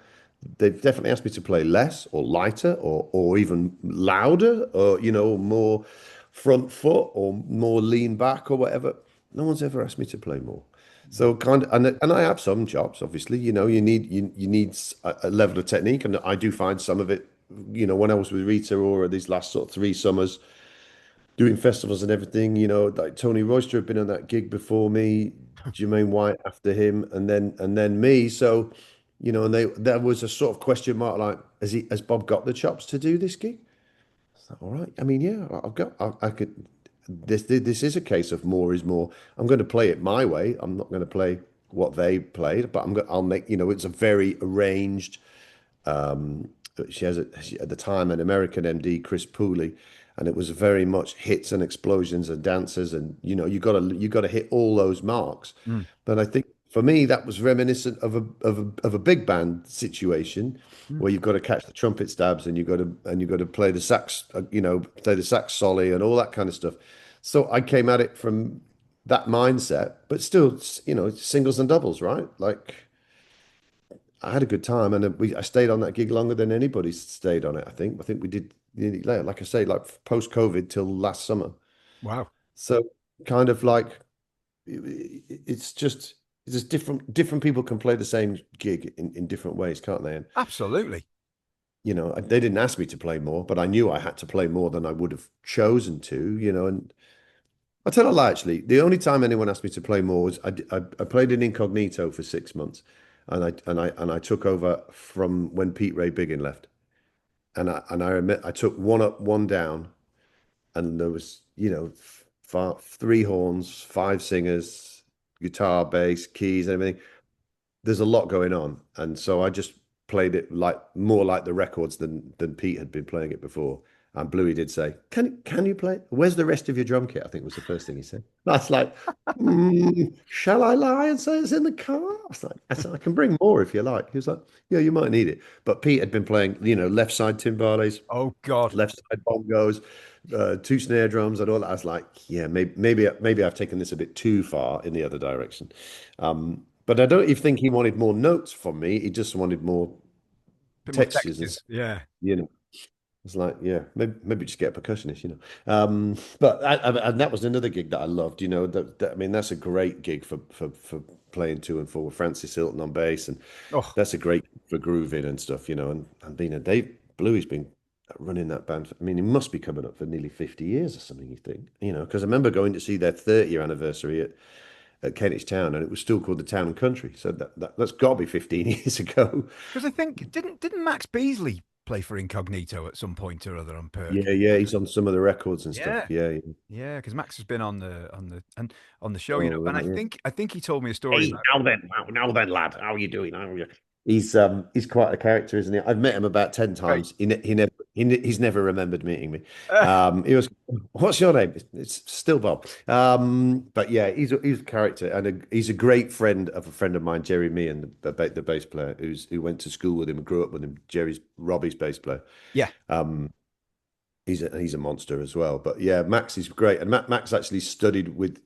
[SPEAKER 2] They've definitely asked me to play less or lighter or even louder or more front foot or more lean back or whatever. No one's ever asked me to play more. So kind of, and I have some chops, obviously. You need a level of technique, and I do find some of it. When I was with Rita or these last sort of 3 summers doing festivals and everything, like Tony Royster had been on that gig before me, Jermaine White after him, and then me. So, and there was a sort of question mark, like, has Bob got the chops to do this gig? It's like, all right. I mean, yeah, I could. This is a case of more is more. I'm going to play it my way. I'm not going to play what they played, but I'll make. It's a very arranged. She has at the time an American MD, Chris Pooley, and it was very much hits and explosions and dances, and you got to hit all those marks.
[SPEAKER 1] Hmm.
[SPEAKER 2] But I think for me that was reminiscent of a big band situation
[SPEAKER 1] Hmm.
[SPEAKER 2] where you've got to catch the trumpet stabs and you got to play the sax, play the sax soli and all that kind of stuff. So I came at it from that mindset, but still, singles and doubles, right? Like. I had a good time, and I stayed on that gig longer than anybody stayed on it. I think we did, like I say, like post COVID till last summer.
[SPEAKER 1] Wow.
[SPEAKER 2] So kind of like it's just different people can play the same gig in different ways, can't they? And
[SPEAKER 1] Absolutely.
[SPEAKER 2] they didn't ask me to play more, but I knew I had to play more than I would have chosen to. And I tell a lie, actually. The only time anyone asked me to play more was I played in incognito for 6 months, and I took over from when Pete Ray Biggin left, and I admit I took one up, one down, and there was three horns, five singers, guitar, bass, keys, and everything. There's a lot going on, and so I just played it like more like the records than Pete had been playing it before. And Bluey did say, "Can you play? Where's the rest of your drum kit?" I think was the first thing he said. That's like, shall I lie and say it's in the car? I said, I can bring more if you like. He was like, "Yeah, you might need it." But Pete had been playing, left side timbales,
[SPEAKER 1] Oh God.
[SPEAKER 2] left side bongos, two snare drums, and all that. I was like, yeah, maybe I've taken this a bit too far in the other direction. But I don't even think he wanted more notes from me. He just wanted more
[SPEAKER 1] Bit more
[SPEAKER 2] textures and
[SPEAKER 1] textures.
[SPEAKER 2] stuff,
[SPEAKER 1] Yeah.
[SPEAKER 2] you know. It's like, yeah, maybe just get a percussionist. But and that was another gig that I loved. I mean, that's a great gig for playing to and for with Francis Hilton on bass, and
[SPEAKER 1] Oh,
[SPEAKER 2] that's a great for grooving and stuff. And being a Dave Bluey's been running that band. I mean, he must be coming up for nearly 50 years or something. You think, because I remember going to see their 30-year anniversary at Kentish Town, and it was still called the Town and Country. So that's got to be 15 years ago.
[SPEAKER 1] because I think didn't Max Beasley play for Incognito at some point or other on Perk?
[SPEAKER 2] Yeah, yeah, he's on some of the records and stuff.
[SPEAKER 1] Yeah.
[SPEAKER 2] Yeah, yeah.
[SPEAKER 1] Yeah, because Max has been on the show,
[SPEAKER 2] Oh,
[SPEAKER 1] and
[SPEAKER 2] yeah.
[SPEAKER 1] I think he told me a story
[SPEAKER 2] Hey,
[SPEAKER 1] about.
[SPEAKER 2] now then, lad, how are you doing? How are you? He's quite a character, isn't he? I've met him about 10
[SPEAKER 1] Great.
[SPEAKER 2] times. He's never remembered meeting me. He was, what's your name? It's still Bob. But yeah, he's a character, and he's a great friend of a friend of mine, Jerry Meehan, the bass player, who went to school with him and grew up with him. Jerry's Robbie's bass player.
[SPEAKER 1] Yeah.
[SPEAKER 2] He's a monster as well. But yeah, Max is great, and Max actually studied with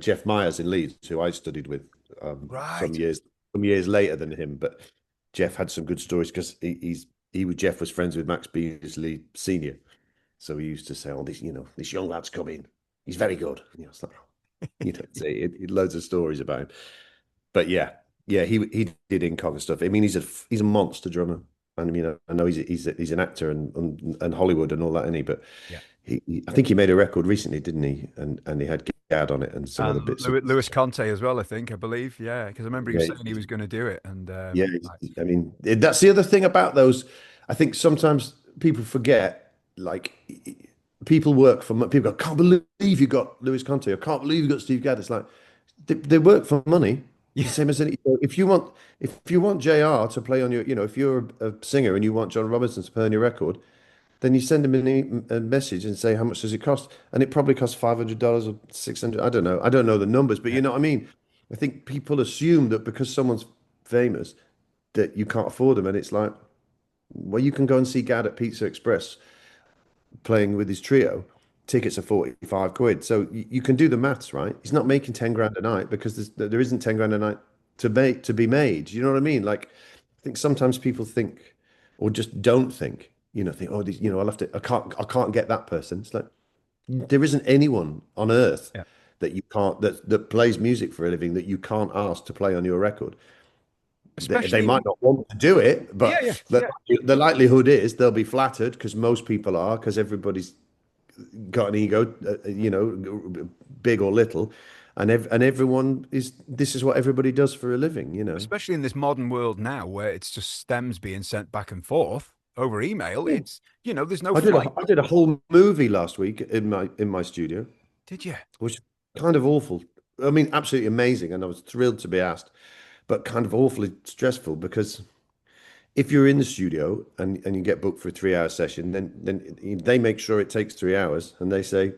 [SPEAKER 2] Jeff Myers in Leeds, who I studied with
[SPEAKER 1] Right.
[SPEAKER 2] some years later than him. But Jeff had some good stories because Jeff was friends with Max Beasley Senior, so he used to say, "Oh, this young lad's coming. He's very good." It's like, say loads of stories about him. But yeah, he did Incog and stuff. I mean, he's a monster drummer. And I mean, I know he's an actor and Hollywood and all that, isn't he? But
[SPEAKER 1] Yeah.
[SPEAKER 2] I think he made a record recently, didn't he? And he had Gad on it and some other
[SPEAKER 1] And
[SPEAKER 2] bits of
[SPEAKER 1] Lewis Conte as well, I believe. Yeah, because I remember he was
[SPEAKER 2] yeah,
[SPEAKER 1] saying he was going to do it, and
[SPEAKER 2] yeah. I mean, that's the other thing about those. I think sometimes people forget, like people work for people go, can't believe you got Lewis Conte. I can't believe you got Steve Gadd. It's like they work for money. The
[SPEAKER 1] yeah,
[SPEAKER 2] same as any. If you want JR to play on your, if you're a singer and you want John Robinson to play on your record, then you send him a message and say how much does it cost, and it probably costs $500 or 600. I don't know the numbers, but
[SPEAKER 1] yeah.
[SPEAKER 2] you know what I mean. I think people assume that because someone's famous that you can't afford them, and it's like, well, you can go and see Gad at Pizza Express playing with his trio. Tickets are 45 quid. So you can do the maths, right? He's not making 10 grand a night because there isn't 10 grand a night to be made. You know what I mean? Like, I think sometimes people think, or just don't think, oh, I can't get that person. It's like, there isn't anyone on earth
[SPEAKER 1] Yeah.
[SPEAKER 2] that you can't, that plays music for a living that you can't ask to play on your record. They
[SPEAKER 1] Especially,
[SPEAKER 2] might not want to do it,
[SPEAKER 1] yeah,
[SPEAKER 2] but
[SPEAKER 1] yeah,
[SPEAKER 2] the,
[SPEAKER 1] yeah.
[SPEAKER 2] the likelihood is they'll be flattered because most people are, because everybody's got an ego, big or little, and everyone is. This is what everybody does for a living.
[SPEAKER 1] Especially in this modern world now, where it's just stems being sent back and forth over email.
[SPEAKER 2] Yeah.
[SPEAKER 1] There's no
[SPEAKER 2] I did a
[SPEAKER 1] flight.
[SPEAKER 2] I did a whole movie last week in my studio,
[SPEAKER 1] Did you?
[SPEAKER 2] which is kind of awful. I mean, absolutely amazing, and I was thrilled to be asked, but kind of awfully stressful because if you're in the studio and you get booked for a 3 hour session, then they make sure it takes 3 hours, and they say,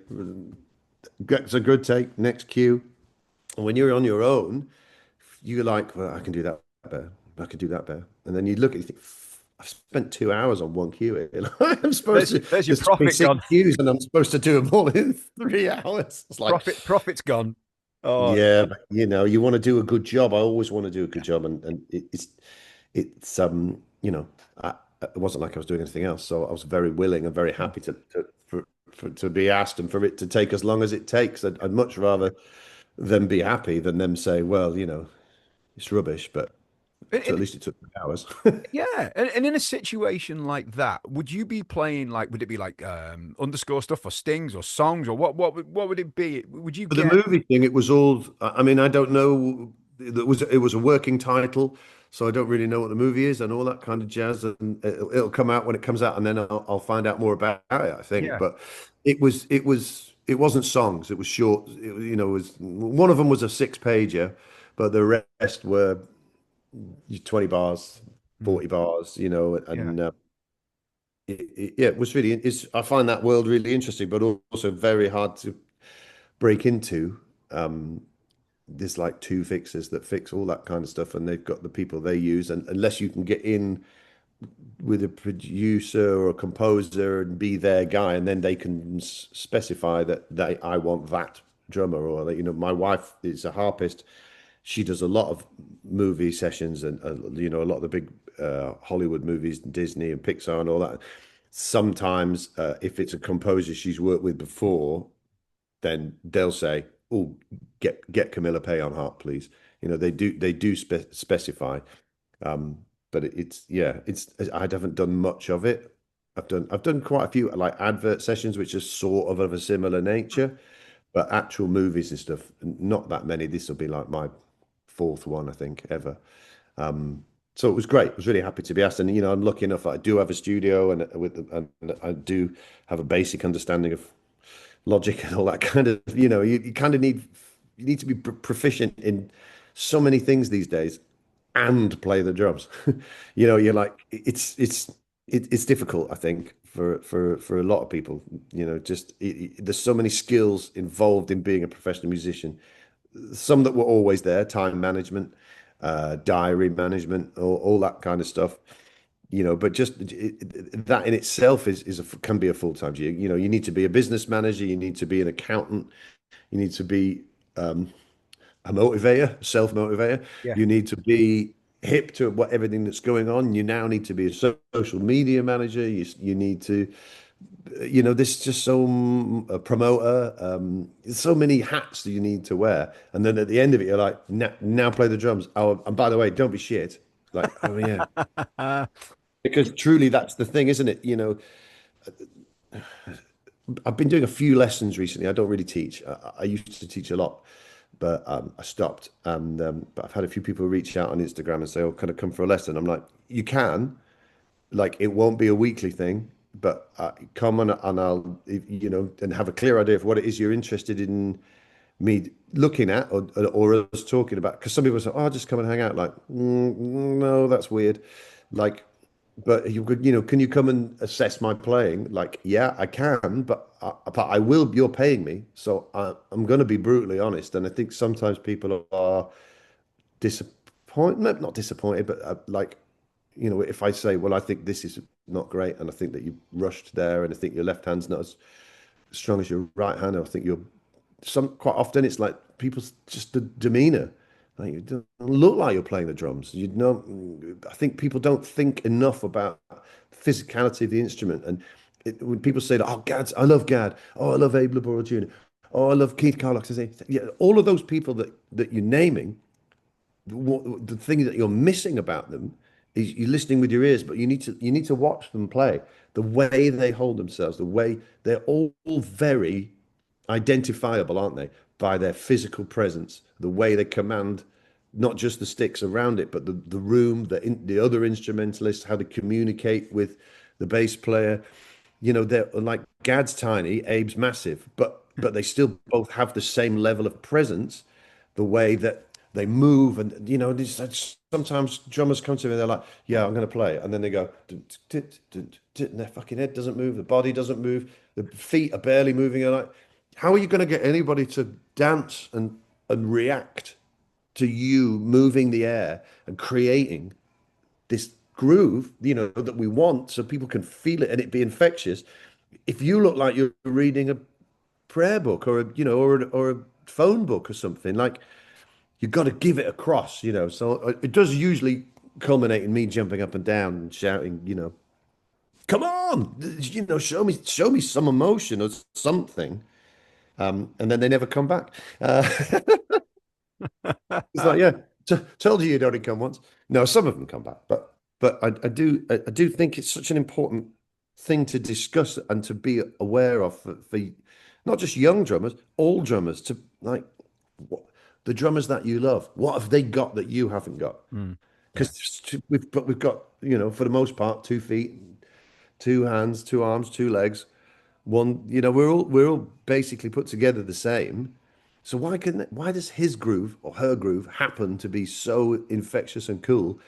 [SPEAKER 2] "That's a good take. Next cue." And when you're on your own, you're like, well, I can do that better. I can do that better. And then you look at it, you think, I've spent 2 hours on one cue. I'm supposed to,
[SPEAKER 1] There's your
[SPEAKER 2] there's
[SPEAKER 1] profit
[SPEAKER 2] 26
[SPEAKER 1] gone.
[SPEAKER 2] cues and I'm supposed to do them all in 3 hours. It's like,
[SPEAKER 1] Profit's gone. Oh,
[SPEAKER 2] yeah, but, you want to do a good job. I always want to do a
[SPEAKER 1] yeah.
[SPEAKER 2] good job. And it's, it wasn't like I was doing anything else. So I was very willing and very happy to be asked and for it to take as long as it takes. I'd much rather them be happy than them say, well, it's rubbish, but
[SPEAKER 1] And,
[SPEAKER 2] so at
[SPEAKER 1] and-
[SPEAKER 2] least it took 3 hours.
[SPEAKER 1] yeah, and in a situation like that, would you be playing like? Would it be like underscore stuff or stings or songs or what? What would it be? Would you
[SPEAKER 2] For the
[SPEAKER 1] get?
[SPEAKER 2] movie thing, it was all. I mean, I don't know. It was a working title, so I don't really know what the movie is and all that kind of jazz. And it'll come out when it comes out, and then I'll find out more about it. I think,
[SPEAKER 1] Yeah.
[SPEAKER 2] but it wasn't songs. It was short. It was one of them was a 6 pager, but the rest were 20 bars,
[SPEAKER 1] Mm,
[SPEAKER 2] 40 bars.
[SPEAKER 1] yeah.
[SPEAKER 2] And yeah, it was really. I find that world really interesting, but also very hard to break into. There's like two fixers that fix all that kind of stuff, and they've got the people they use. And unless you can get in with a producer or a composer and be their guy, and then they can specify that I want that drummer, or that my wife is a harpist. She does a lot of movie sessions and a lot of the big Hollywood movies, Disney and Pixar and all that. Sometimes, if it's a composer she's worked with before, then they'll say, "Oh, get Camilla Pay on harp, please." They do specify, um, but it's yeah, I haven't done much of it. I've done quite a few like advert sessions, which are sort of a similar nature, but actual movies and stuff, not that many. This will be like my fourth one, I think, ever. So it was great. I was really happy to be asked, and I'm lucky enough that I do have a studio, and I do have a basic understanding of logic and all that kind of, you kind of need to be proficient in so many things these days. and play the drums. You know, you're like it's difficult, I think, for a lot of people. You know, just there's so many skills involved in being a professional musician. Some that were always there, time management, diary management, all that kind of stuff. You know, but just that in itself can be a full-time job. You know, you need to be a business manager, you need to be an accountant, you need to be a motivator, self-motivator.
[SPEAKER 1] Yeah.
[SPEAKER 2] You need to be hip to what everything that's going on. You now need to be a social media manager. You need to, you know, this just a promoter. There's so many hats that you need to wear. And then at the end of it, you're like, now play the drums. Oh, and by the way, don't be shit. Like, oh yeah, because truly that's the thing, isn't it? You know, I've been doing a few lessons recently. I don't really teach. I used to teach a lot, but I stopped. And but I've had a few people reach out on Instagram and say, "Oh, can I come for a lesson?" I'm like, "You can. Like, it won't be a weekly thing, but come and I'll, you know, and have a clear idea of what it is you're interested in me looking at or us talking about." Because some people say, "Oh, just come and hang out." Like, no, that's weird. Like, but you could, you know, can you come and assess my playing? Like, yeah, I can, but I will. You're paying me, so I'm going to be brutally honest. And I think sometimes people are disappointed, not disappointed, but like, you know, if I say, well, I think this is not great, and I think that you rushed there, and I think your left hand's not as strong as your right hand, I think you're quite often it's like people's just the demeanor. Like, you don't look like you're playing the drums. You know, I think people don't think enough about the physicality of the instrument. And when people say that, oh, Gads, I love Gad. Oh, I love Abe Labora Jr. Oh, I love Keith Carlock. I say, yeah, all of those people that you're naming, the thing that you're missing about them is you're listening with your ears, but you need to watch them play. The way they hold themselves, the way they're all very identifiable, aren't they? By their physical presence, the way they command not just the sticks around it, but the room, the other instrumentalists, how they communicate with the bass player. You know, they're like Gad's tiny, Abe's massive, but they still both have the same level of presence, the way that they move, and you know, sometimes drummers come to me, they're like, "Yeah, I'm going to play," and then they go, "Dun, dun, dun, dun," and their fucking head doesn't move, the body doesn't move, the feet are barely moving. You're like, how are you going to get anybody to dance and react to you moving the air and creating this groove, you know, that we want, so people can feel it and it be infectious? If you look like you're reading a prayer book or a, you know, or a phone book or something, like, you've got to give it across, you know. So it does usually culminate in me jumping up and down and shouting, you know, "Come on, you know, show me some emotion or something." And then they never come back. It's like, yeah, told you you'd only come once. No, some of them come back, but I do think it's such an important thing to discuss and to be aware of for not just young drummers, all drummers, to like, what, the drummers that you love, what have they got that you haven't got?
[SPEAKER 1] Mm. Yeah.
[SPEAKER 2] Because we've got, you know, for the most part, 2 feet, two hands, two arms, two legs, one. You know, we're all basically put together the same. So why does his groove or her groove happen to be so infectious and cool,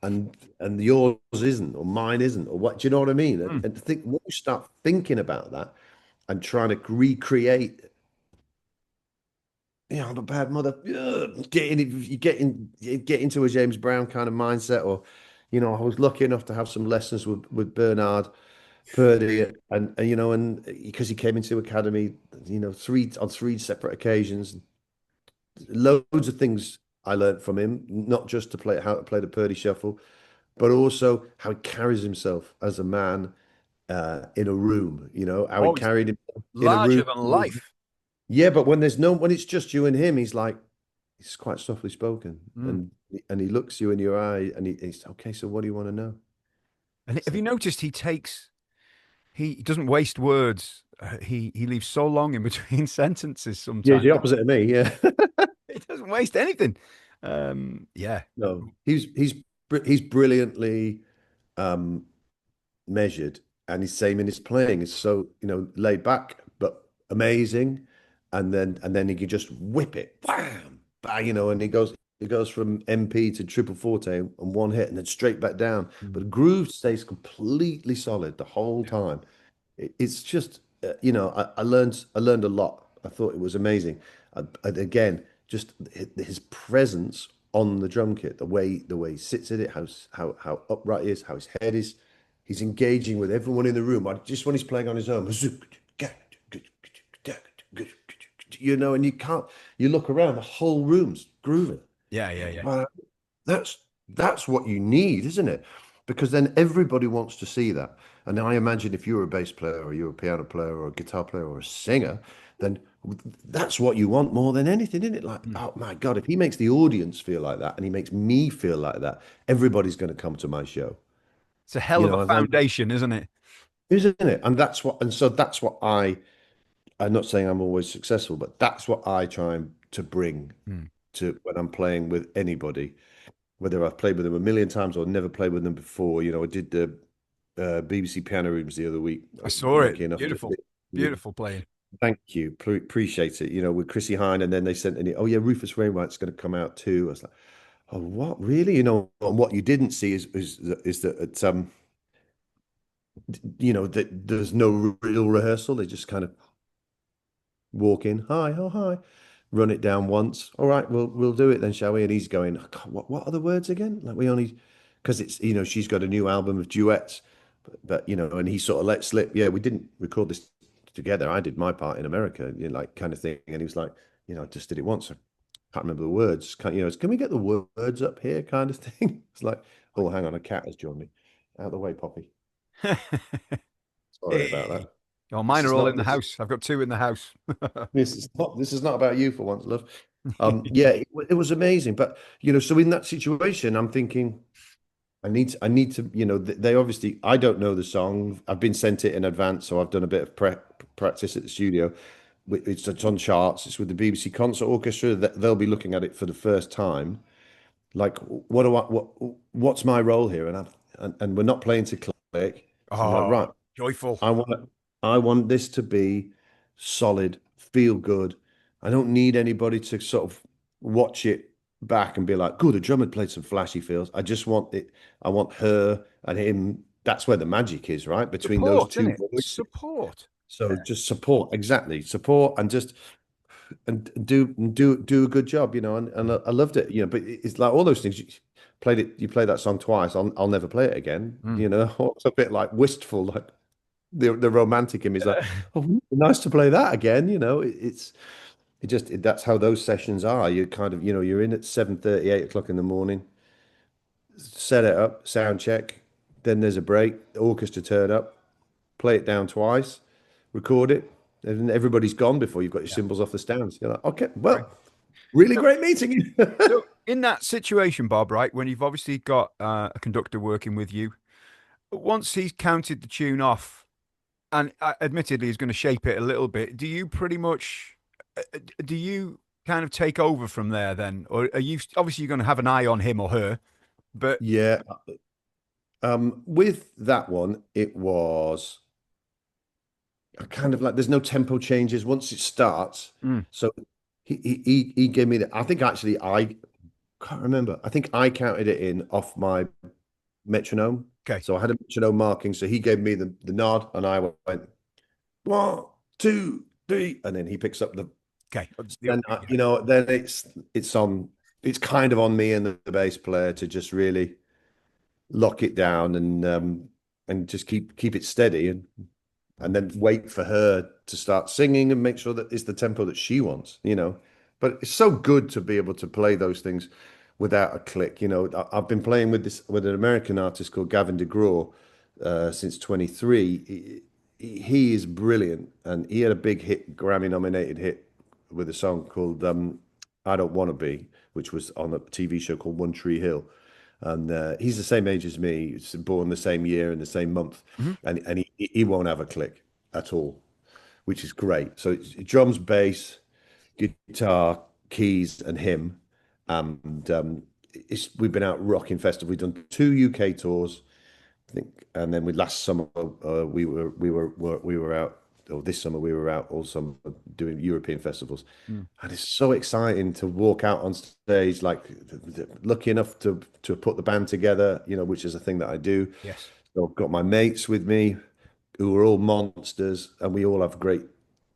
[SPEAKER 2] and yours isn't, or mine isn't, or what? Do you know what I mean? And,
[SPEAKER 1] Mm.
[SPEAKER 2] and think when you start thinking about that and trying to recreate, you know, I'm a bad mother. You get into a James Brown kind of mindset, or, you know, I was lucky enough to have some lessons with Bernard Purdy, and you know, and because he came into academy, you know, three separate occasions, loads of things I learned from him, not just to play how to play the Purdy shuffle, but also how he carries himself as a man in a room. You know, how he
[SPEAKER 1] Oh, he's
[SPEAKER 2] carried him in a
[SPEAKER 1] larger
[SPEAKER 2] room.
[SPEAKER 1] than life.
[SPEAKER 2] Yeah, but when it's just you and him, he's quite softly spoken,
[SPEAKER 1] Mm.
[SPEAKER 2] and he looks you in your eye, and he's okay. So what do you want to know?
[SPEAKER 1] And
[SPEAKER 2] It's
[SPEAKER 1] have you
[SPEAKER 2] like,
[SPEAKER 1] noticed he doesn't waste words. He leaves so long in between sentences
[SPEAKER 2] yeah, he's
[SPEAKER 1] sometimes.
[SPEAKER 2] the opposite of me. Yeah.
[SPEAKER 1] He doesn't waste anything. Yeah.
[SPEAKER 2] No, he's brilliantly um, measured, and his same in his playing is so, you know, laid back but amazing, and then he can just whip it, bam, bang, you know, and he goes. It goes from MP to triple forte on one hit and then straight back down. But
[SPEAKER 1] Mm.
[SPEAKER 2] the groove stays completely solid the whole time. It's just I learned a lot. I thought it was amazing. And again, just his presence on the drum kit, the way he sits at it, how upright he is, how his head is. He's engaging with everyone in the room. Just when he's playing on his own, and you can't. You look around, the whole room's grooving.
[SPEAKER 1] Yeah, yeah, yeah.
[SPEAKER 2] Well, that's what you need, isn't it? Because then everybody wants to see that. And I imagine if you're a bass player or you're a piano player or a guitar player or a singer, then that's what you want more than anything, isn't it? Like,
[SPEAKER 1] Mm.
[SPEAKER 2] oh my God, if he makes the audience feel like that and he makes me feel like that, everybody's going to come to my show.
[SPEAKER 1] It's a hell of a
[SPEAKER 2] If I'm,
[SPEAKER 1] foundation, isn't it?
[SPEAKER 2] isn't it? And so that's what I'm not saying I'm always successful, but that's what I try to bring
[SPEAKER 1] Mm.
[SPEAKER 2] to when I'm playing with anybody, whether I've played with them a million times or never played with them before. I did the BBC Piano Rooms the other week. I
[SPEAKER 1] I
[SPEAKER 2] was
[SPEAKER 1] saw it.
[SPEAKER 2] lucky enough to.
[SPEAKER 1] Beautiful, beautiful playing.
[SPEAKER 2] Thank you. Appreciate it. With Chrissy Hine, and then they sent in, oh yeah, Rufus Wainwright's going to come out too. I was like, oh, what really? And what you didn't see is that that there's no real rehearsal. They just kind of walk in, hi, oh hi, run it down once. All right, we'll do it then, shall we? And he's going, "Oh, God, what are the words again? Like we only because it's she's got a new album of duets, but and he sort of let slip. Yeah, we didn't record this together. I did my part in America, like kind of thing. And he was like, I just did it once. I can't remember the words. Can we get the words up here, kind of thing? It's like, oh, hang on, a cat has joined me. Out of the way, Poppy. Sorry about
[SPEAKER 1] Hey.
[SPEAKER 2] that.
[SPEAKER 1] Oh,
[SPEAKER 2] This
[SPEAKER 1] mine are
[SPEAKER 2] is
[SPEAKER 1] all
[SPEAKER 2] not
[SPEAKER 1] in the house. I've got two in the house.
[SPEAKER 2] this is not about you for once, love. Yeah, it was amazing. But so in that situation, I'm thinking I need to, they obviously I don't know the song. I've been sent it in advance, so I've done a bit of practice at the studio. It's on charts. It's with the BBC Concert Orchestra. They'll be looking at it for the first time. Like, what's my role here? And we're not playing to click. So I'm like,
[SPEAKER 1] Oh,
[SPEAKER 2] right.
[SPEAKER 1] joyful.
[SPEAKER 2] I want I want this to be solid, feel good. I don't need anybody to sort of watch it back and be like, "Good, the drummer played some flashy feels." I just want it. I want her and him. That's where the magic is, right? Between those
[SPEAKER 1] Support, isn't
[SPEAKER 2] two
[SPEAKER 1] it?
[SPEAKER 2] voices.
[SPEAKER 1] Support.
[SPEAKER 2] So just support, exactly. Support and do a good job, and I loved it, but it's like all those things. You play that song twice. I'll never play it again.
[SPEAKER 1] Mm.
[SPEAKER 2] It's a bit like wistful, like the romantic in me is like, oh, nice to play that again. That's how those sessions are. You kind of, you're in at 7:30, 8 o'clock in the morning, set it up, sound check, then there's a break, the orchestra turn up, play it down twice, record it, and everybody's gone before you've got your
[SPEAKER 1] Yeah.
[SPEAKER 2] cymbals off the stands. You're like, okay,
[SPEAKER 1] Right.
[SPEAKER 2] well, really
[SPEAKER 1] So,
[SPEAKER 2] great meeting.
[SPEAKER 1] so in that situation, Bob, right, when you've obviously got a conductor working with you, once he's counted the tune off, and admittedly he's going to shape it a little bit, do you pretty much, do you kind of take over from there then? Or are you, obviously you're going to have an eye on him or her, but
[SPEAKER 2] Yeah. With that one, it was kind of like there's no tempo changes once it starts.
[SPEAKER 1] mm,
[SPEAKER 2] So he gave me the. I think actually I can't remember. I think I counted it in off my metronome.
[SPEAKER 1] okay,
[SPEAKER 2] So I had a metronome marking. So he gave me the nod, and I went 1, 2, 3, and then he picks up the.
[SPEAKER 1] okay.
[SPEAKER 2] Then then it's kind of on me and the bass player to just really lock it down and just keep it steady and then wait for her to start singing and make sure that it's the tempo that she wants. But it's so good to be able to play those things without a click. I've been playing with an American artist called Gavin DeGraw since 23. He is brilliant, and he had a big hit, Grammy nominated hit with a song called "I Don't Want to Be," which was on a TV show called One Tree Hill. And he's the same age as me. He's born the same year and the same month,
[SPEAKER 1] Mhm.
[SPEAKER 2] and he won't have a click at all, which is great. So it's drums, bass, guitar, keys, and him. And we've been out rocking festival. We've done 2 UK tours, I think, and then last summer we were out. Or this summer we were out all summer doing European festivals,
[SPEAKER 1] Mm.
[SPEAKER 2] and it's so exciting to walk out on stage. Like lucky enough to put the band together, which is a thing that I do.
[SPEAKER 1] Yes.
[SPEAKER 2] So I've got my mates with me who are all monsters, and we all have great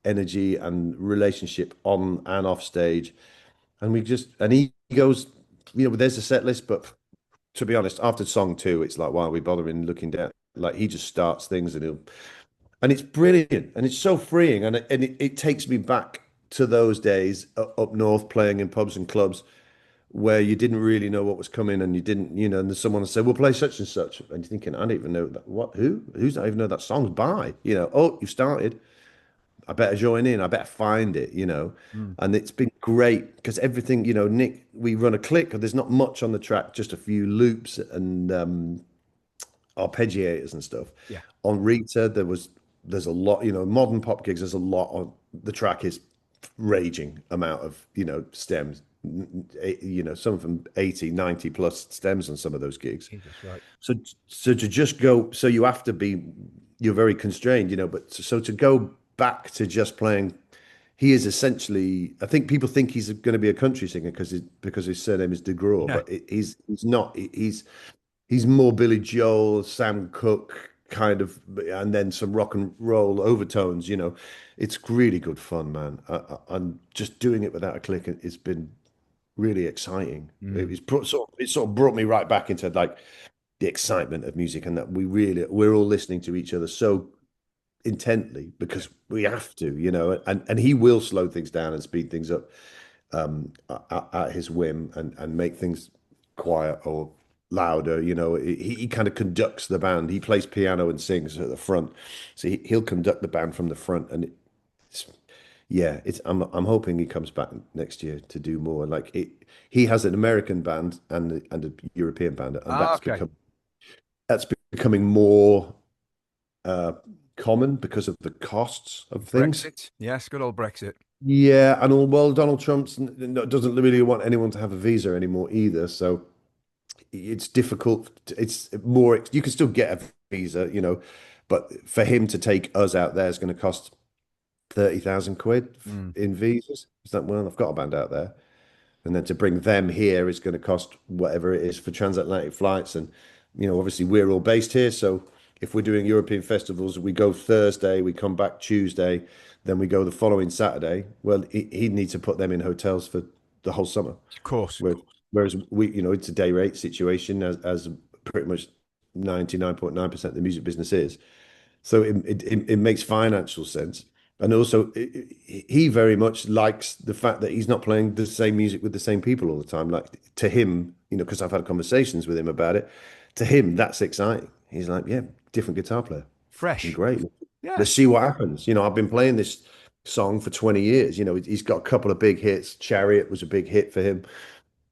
[SPEAKER 2] energy and relationship on and off stage. And he goes, there's a set list, but to be honest, after song two, it's like, why are we bothering looking down? Like he just starts things and it's brilliant and it's so freeing. And it takes me back to those days up north playing in pubs and clubs where you didn't really know what was coming and you didn't, and there's someone said, we'll play such and such. And you're thinking, I don't even know that. What? Who? Who's not even know that song's by? Oh, you started. I better join in. I better find it.
[SPEAKER 1] Mm.
[SPEAKER 2] And it's been great because everything, Nick, we run a click. There's not much on the track, just a few loops and arpeggiators and stuff.
[SPEAKER 1] Yeah.
[SPEAKER 2] On Rita, there's a lot, modern pop gigs. There's a lot on the track is raging amount of, stems. Some of them 80, 90 plus stems on some of those gigs.
[SPEAKER 1] Jesus, right.
[SPEAKER 2] So to just go, so you're very constrained, but so to go back to just playing, he is essentially, I think people think he's going to be a country singer because his surname is Derulo,
[SPEAKER 1] Yeah.
[SPEAKER 2] but he's not. He's more Billy Joel, Sam Cooke kind of, and then some rock and roll overtones. It's really good fun, man. I'm just doing it without a click. It's been really exciting.
[SPEAKER 1] Mm.
[SPEAKER 2] It sort of brought me right back into like the excitement of music, and that we're all listening to each other so intently
[SPEAKER 1] Yeah.
[SPEAKER 2] because we have to, and he will slow things down and speed things up at his whim and make things quiet or louder. He kind of conducts the band. He plays piano and sings at the front, so he'll conduct the band from the front. And it's yeah, I'm hoping he comes back next year to do more. Like he has an American band and a European band, and
[SPEAKER 1] Ah, okay.
[SPEAKER 2] that's becoming more uh, common because of the costs of things.
[SPEAKER 1] Brexit. Yes, good old Brexit.
[SPEAKER 2] Yeah, and well, Donald doesn't really want anyone to have a visa anymore either. So it's difficult. It's more. You can still get a visa, but for him to take us out there is going to cost 30,000 quid
[SPEAKER 1] Mm.
[SPEAKER 2] in visas. Is that well? I've got a band out there, and then to bring them here is going to cost whatever it is for transatlantic flights. And obviously we're all based here, so if we're doing European festivals, we go Thursday, we come back Tuesday, then we go the following Saturday. Well, he'd need to put them in hotels for the whole summer.
[SPEAKER 1] Of course.
[SPEAKER 2] Whereas we, it's a day rate situation as pretty much 99.9% of the music business is. So it makes financial sense. And also, he very much likes the fact that he's not playing the same music with the same people all the time. Like to him, because I've had conversations with him about it, to him, that's exciting. He's like, yeah, different guitar player. Fucking
[SPEAKER 1] Fresh.
[SPEAKER 2] great.
[SPEAKER 1] Yeah.
[SPEAKER 2] Let's see what happens. I've been playing this song for 20 years. He's got a couple of big hits. Chariot was a big hit for him.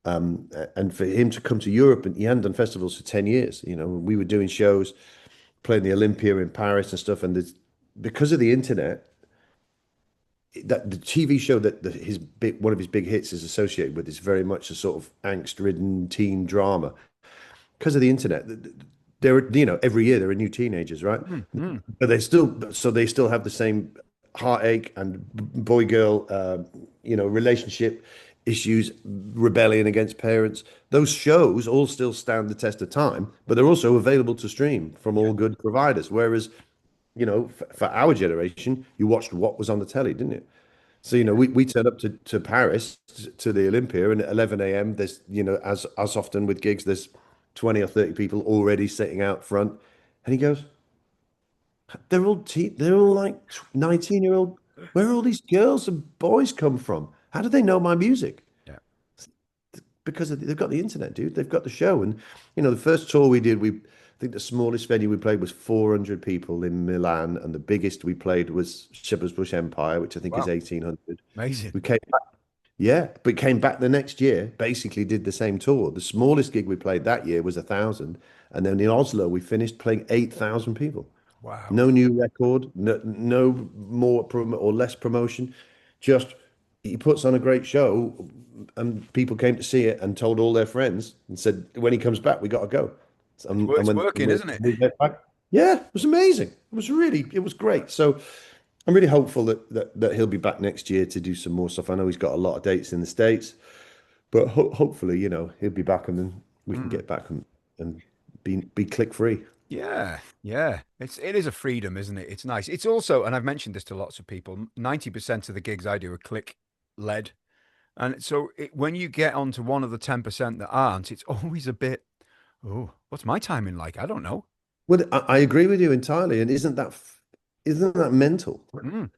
[SPEAKER 2] And for him to come to Europe, and he hadn't done festivals for 10 years. We were doing shows, playing the Olympia in Paris and stuff. And because of the internet, that the TV show that one of his big hits is associated with is very much a sort of angst-ridden teen drama. Because of the internet, every year there are new teenagers, right?
[SPEAKER 1] Mm. Mm.
[SPEAKER 2] But they still have the same heartache and boy girl, relationship issues, rebellion against parents. Those shows all still stand the test of time, but they're also available to stream from
[SPEAKER 1] Yeah.
[SPEAKER 2] all good providers. Whereas, for our generation, you watched what was on the telly, didn't you? So, we turned up to Paris to the Olympia, and at 11 a.m. there's, as often with gigs, there's 20 or 30 people already sitting out front. And he goes, they're all like 19-year-old. Where are all these girls and boys come from? How do they know my music?
[SPEAKER 1] Yeah.
[SPEAKER 2] Because they've got the internet, dude. They've got the show. And, the first tour we did, I think the smallest venue we played was 400 people in Milan. And the biggest we played was Shepherd's Bush Empire, which I think is
[SPEAKER 1] Wow.
[SPEAKER 2] 1,800.
[SPEAKER 1] Amazing.
[SPEAKER 2] We came back, yeah, but came back the next year, basically did the same tour. The smallest gig we played that year was 1,000. And then in Oslo, we finished playing 8,000 people.
[SPEAKER 1] Wow.
[SPEAKER 2] No new record, no more or less promotion. Just he puts on a great show, and people came to see it and told all their friends and said, when he comes back, we got to go. And
[SPEAKER 1] It's
[SPEAKER 2] when
[SPEAKER 1] working, isn't it?
[SPEAKER 2] we get back, yeah, it was amazing. It was great. So I'm really hopeful that he'll be back next year to do some more stuff. I know he's got a lot of dates in the States, but hopefully, he'll be back and then we can
[SPEAKER 1] Mm.
[SPEAKER 2] get back and be click free.
[SPEAKER 1] Yeah, yeah. It is a freedom, isn't it? It's nice. It's also, and I've mentioned this to lots of people, 90% of the gigs I do are click led. And so when you get onto one of the 10% that aren't, it's always a bit, oh, what's my timing like? I don't know.
[SPEAKER 2] Well, I agree with you entirely, and isn't that mental?
[SPEAKER 1] Mm.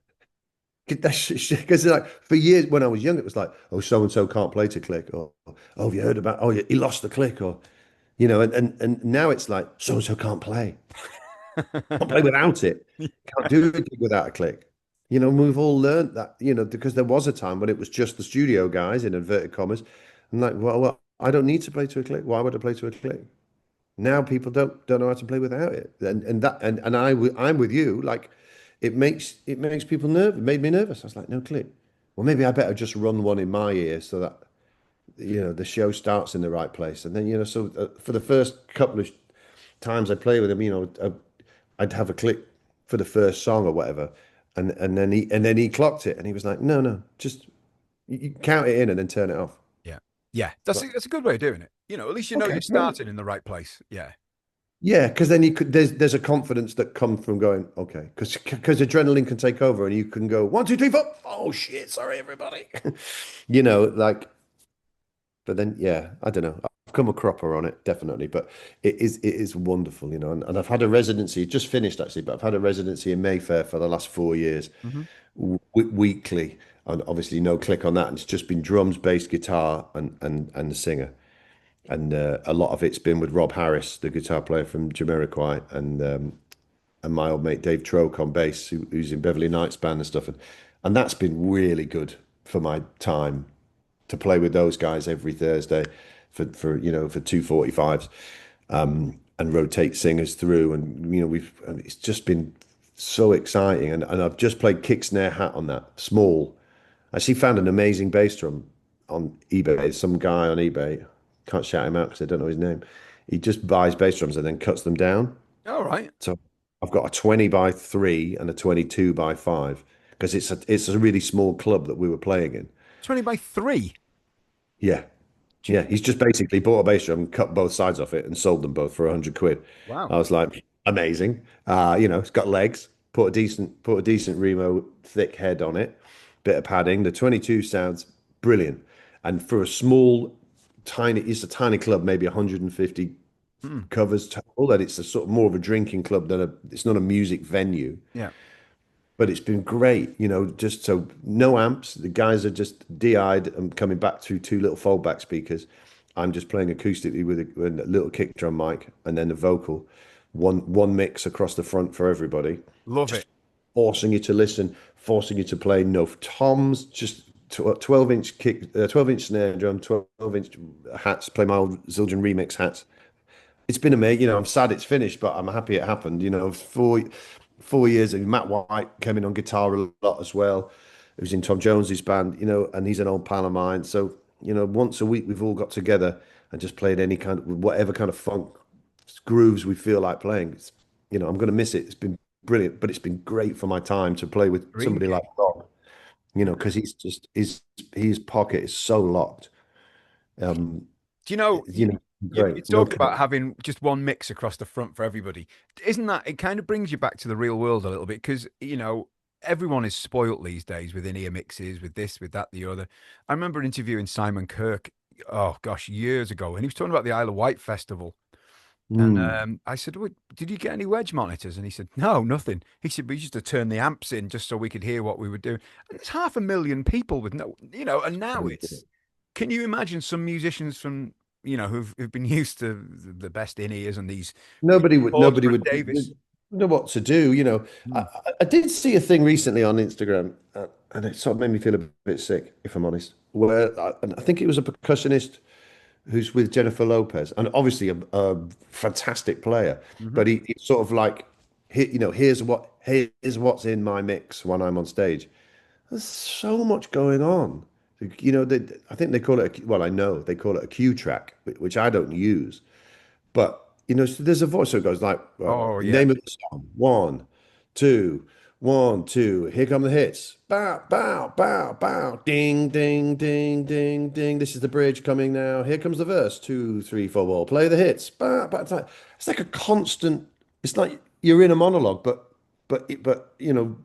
[SPEAKER 2] Because like for years when I was young, it was like, oh, so and so can't play to click, or oh, have you heard about? Oh, he lost the click, or and now it's like so and so can't play without it, can't do a gig without a click. And we've all learned that, because there was a time when it was just the studio guys in inverted commas, and like, well, I don't need to play to a click. Why would I play to a click? Now people don't know how to play without it, I'm with you. Like, it makes people nervous. It made me nervous. I was like, no click. Well, maybe I better just run one in my ear so that the show starts in the right place. And then so for the first couple of times I play with him, I'd have a click for the first song or whatever, and then he clocked it, and he was like, no, no, just you count it in and then turn it off.
[SPEAKER 1] Yeah. Yeah. That's
[SPEAKER 2] But
[SPEAKER 1] that's a good way of doing it. At least you know
[SPEAKER 2] okay,
[SPEAKER 1] you're
[SPEAKER 2] great.
[SPEAKER 1] starting in the right place. Yeah.
[SPEAKER 2] Yeah, because then you could there's a confidence that comes from going, okay, because adrenaline can take over and you can go 1, 2, 3, 4. Oh shit, sorry everybody. Like, but then yeah, I don't know. I've come a cropper on it, definitely. But it is wonderful, and I've had a residency, just finished actually, but I've had a residency in Mayfair for the last 4 years,
[SPEAKER 1] Hmm.
[SPEAKER 2] weekly, and obviously no click on that. And it's just been drums, bass, guitar, and the singer. And a lot of it's been with Rob Harris, the guitar player from Jamiroquai, and my old mate Dave Troke on bass, who's in Beverly Knights band and stuff. And that's been really good for my time to play with those guys every Thursday for 2:45s, and rotate singers through. And and it's just been so exciting. And I've just played kick snare hat on that small. I actually found an amazing bass drum on eBay. Some guy on eBay, can't shout him out because I don't know his name. He just buys bass drums and then cuts them down.
[SPEAKER 1] All right.
[SPEAKER 2] So I've got a 20 by 3 and a 22 by 5 because it's a really small club that we were playing in.
[SPEAKER 1] 20 by 3.
[SPEAKER 2] Yeah. Yeah.
[SPEAKER 1] Gee.
[SPEAKER 2] He's just basically bought a bass drum, cut both sides off it, and sold them both for 100 quid.
[SPEAKER 1] Wow.
[SPEAKER 2] I was like, amazing. It's got legs, put a decent Remo thick head on it, bit of padding. The 22 sounds brilliant. And for a small, it's a tiny club, maybe 150
[SPEAKER 1] Hmm.
[SPEAKER 2] covers total, that it's a sort of more of a drinking club it's not a music venue.
[SPEAKER 1] Yeah.
[SPEAKER 2] But it's been great, just so no amps. The guys are just DI'd and coming back through two little foldback speakers. I'm just playing acoustically with a little kick drum mic and then the vocal. One mix across the front for everybody.
[SPEAKER 1] Love
[SPEAKER 2] Just
[SPEAKER 1] it.
[SPEAKER 2] forcing you to listen, forcing you to play no toms, just 12-inch kick, 12-inch snare drum, 12-inch hats, play my old Zildjian remix hats. It's been amazing. I'm sad it's finished, but I'm happy it happened. 4 years. And Matt White came in on guitar a lot as well. He was in Tom Jones's band, and he's an old pal of mine. So, once a week we've all got together and just played any kind of whatever kind of funk grooves we feel like playing. I'm going to miss it. It's been brilliant, but it's been great for my time to play with
[SPEAKER 1] Dream
[SPEAKER 2] somebody like
[SPEAKER 1] gig.
[SPEAKER 2] Rob, because he's just his pocket is so locked. Um,
[SPEAKER 1] Do you know, you
[SPEAKER 2] great. No
[SPEAKER 1] talked
[SPEAKER 2] clip.
[SPEAKER 1] about having just one mix across the front for everybody. Isn't that, it kind of brings you back to the real world a little bit? Because, everyone is spoilt these days with in-ear mixes, with this, with that, the other. I remember interviewing Simon Kirk, oh gosh, years ago, and he was talking about the Isle of Wight festival. And
[SPEAKER 2] Mm.
[SPEAKER 1] I said, "Well, did you get any wedge monitors?" And he said, "No, nothing." He said, "We used to turn the amps in just so we could hear what we were doing." And it's 500,000 people with no, and now it's, can you imagine some musicians from, who've been used to the best in ears and these
[SPEAKER 2] Nobody would
[SPEAKER 1] chords
[SPEAKER 2] nobody
[SPEAKER 1] from
[SPEAKER 2] would
[SPEAKER 1] Davis?
[SPEAKER 2] know what to do. I,
[SPEAKER 1] Hmm.
[SPEAKER 2] I did see a thing recently on Instagram, and it sort of made me feel a bit sick, if I'm honest. And I think it was a percussionist who's with Jennifer Lopez, and obviously a fantastic player,
[SPEAKER 1] Hmm.
[SPEAKER 2] but he's sort of like, here's what's in my mix when I'm on stage. There's so much going on. I think they call it, well, I know they call it a cue track, which I don't use. But so there's a voice that goes like,
[SPEAKER 1] Oh yeah,
[SPEAKER 2] name of the song, 1, 2. 1, 2, here come the hits. Bow, bow, bow, bow. Ding, ding, ding, ding, ding. This is the bridge coming now. Here comes the verse. 2, 3, 4, ball. Play the hits. Bow, bow. It's like a constant. It's like you're in a monologue, but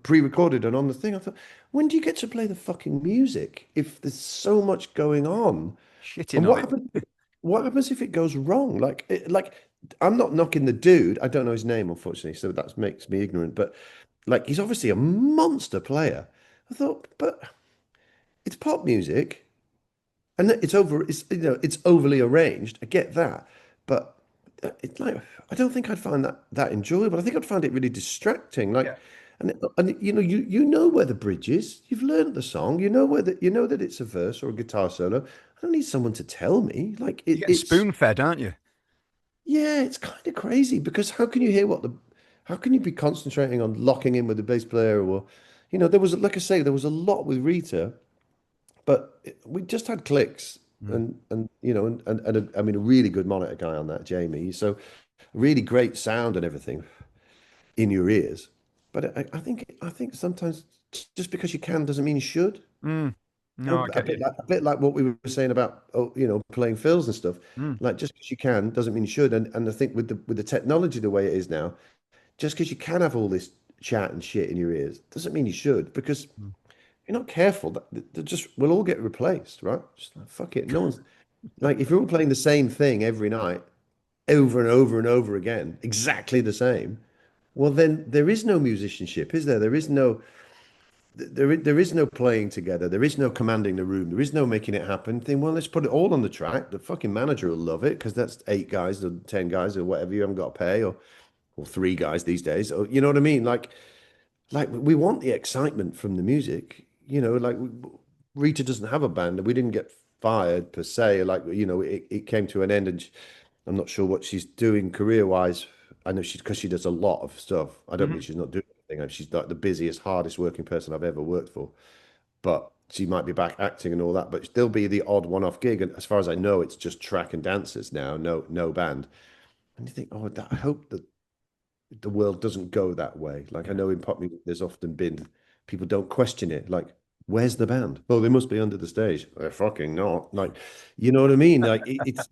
[SPEAKER 2] pre-recorded and on the thing. I thought, when do you get to play the fucking music if there's so much going on?
[SPEAKER 1] Shitting
[SPEAKER 2] And
[SPEAKER 1] on
[SPEAKER 2] what
[SPEAKER 1] it.
[SPEAKER 2] happens? What happens if it goes wrong? I'm not knocking the dude. I don't know his name, unfortunately, so that makes me ignorant. But like, he's obviously a monster player. I thought, but it's pop music, and it's overly arranged. I get that, but it's like I don't think I'd find that enjoyable. I think I'd find it really distracting.
[SPEAKER 1] Yeah.
[SPEAKER 2] And you know where the bridge is. You've learned the song. You know that it's a verse or a guitar solo. I don't need someone to tell me.
[SPEAKER 1] You're getting
[SPEAKER 2] It's
[SPEAKER 1] spoon fed, aren't you?
[SPEAKER 2] yeah, it's kind of crazy because how can you hear how can you be concentrating on locking in with the bass player or, there was, like I say, there was a lot with Rita, but we just had clicks
[SPEAKER 1] Mm.
[SPEAKER 2] I mean, a really good monitor guy on that, Jamie. So really great sound and everything in your ears. But I think sometimes just because you can doesn't mean you should.
[SPEAKER 1] Mm. No, I get you.
[SPEAKER 2] A bit like what we were saying about playing fills and stuff.
[SPEAKER 1] Mm.
[SPEAKER 2] Like just because you can doesn't mean you should. And I think with the technology the way it is now, just because you can have all this chat and shit in your ears doesn't mean you should. Because if
[SPEAKER 1] Mm.
[SPEAKER 2] you're not careful, we'll all get replaced, right? Just like fuck it. No one's like if you're all playing the same thing every night, over and over and over again, exactly the same. Well, then there is no musicianship, is there? There is no playing together. There is no commanding the room. There is no making it happen. Then, well, let's put it all on the track. The fucking manager will love it because that's 8 guys or 10 guys or whatever you haven't got to pay, or 3 guys these days. Or you know what I mean? Like we want the excitement from the music. Rita doesn't have a band, and we didn't get fired per se. It came to an end, and I'm not sure what she's doing career wise. I know because she does a lot of stuff. I don't mean
[SPEAKER 1] Mhm.
[SPEAKER 2] she's not doing anything. She's like the busiest, hardest working person I've ever worked for. But she might be back acting and all that, but still be the odd one-off gig. And as far as I know, it's just track and dancers now, no band. And you think, oh, I hope that the world doesn't go that way. Like I
[SPEAKER 1] Yeah.
[SPEAKER 2] know in pop music, there's often been people don't question it. Like, where's the band? Oh, they must be under the stage. They're fucking not. Like, you know what I mean? It's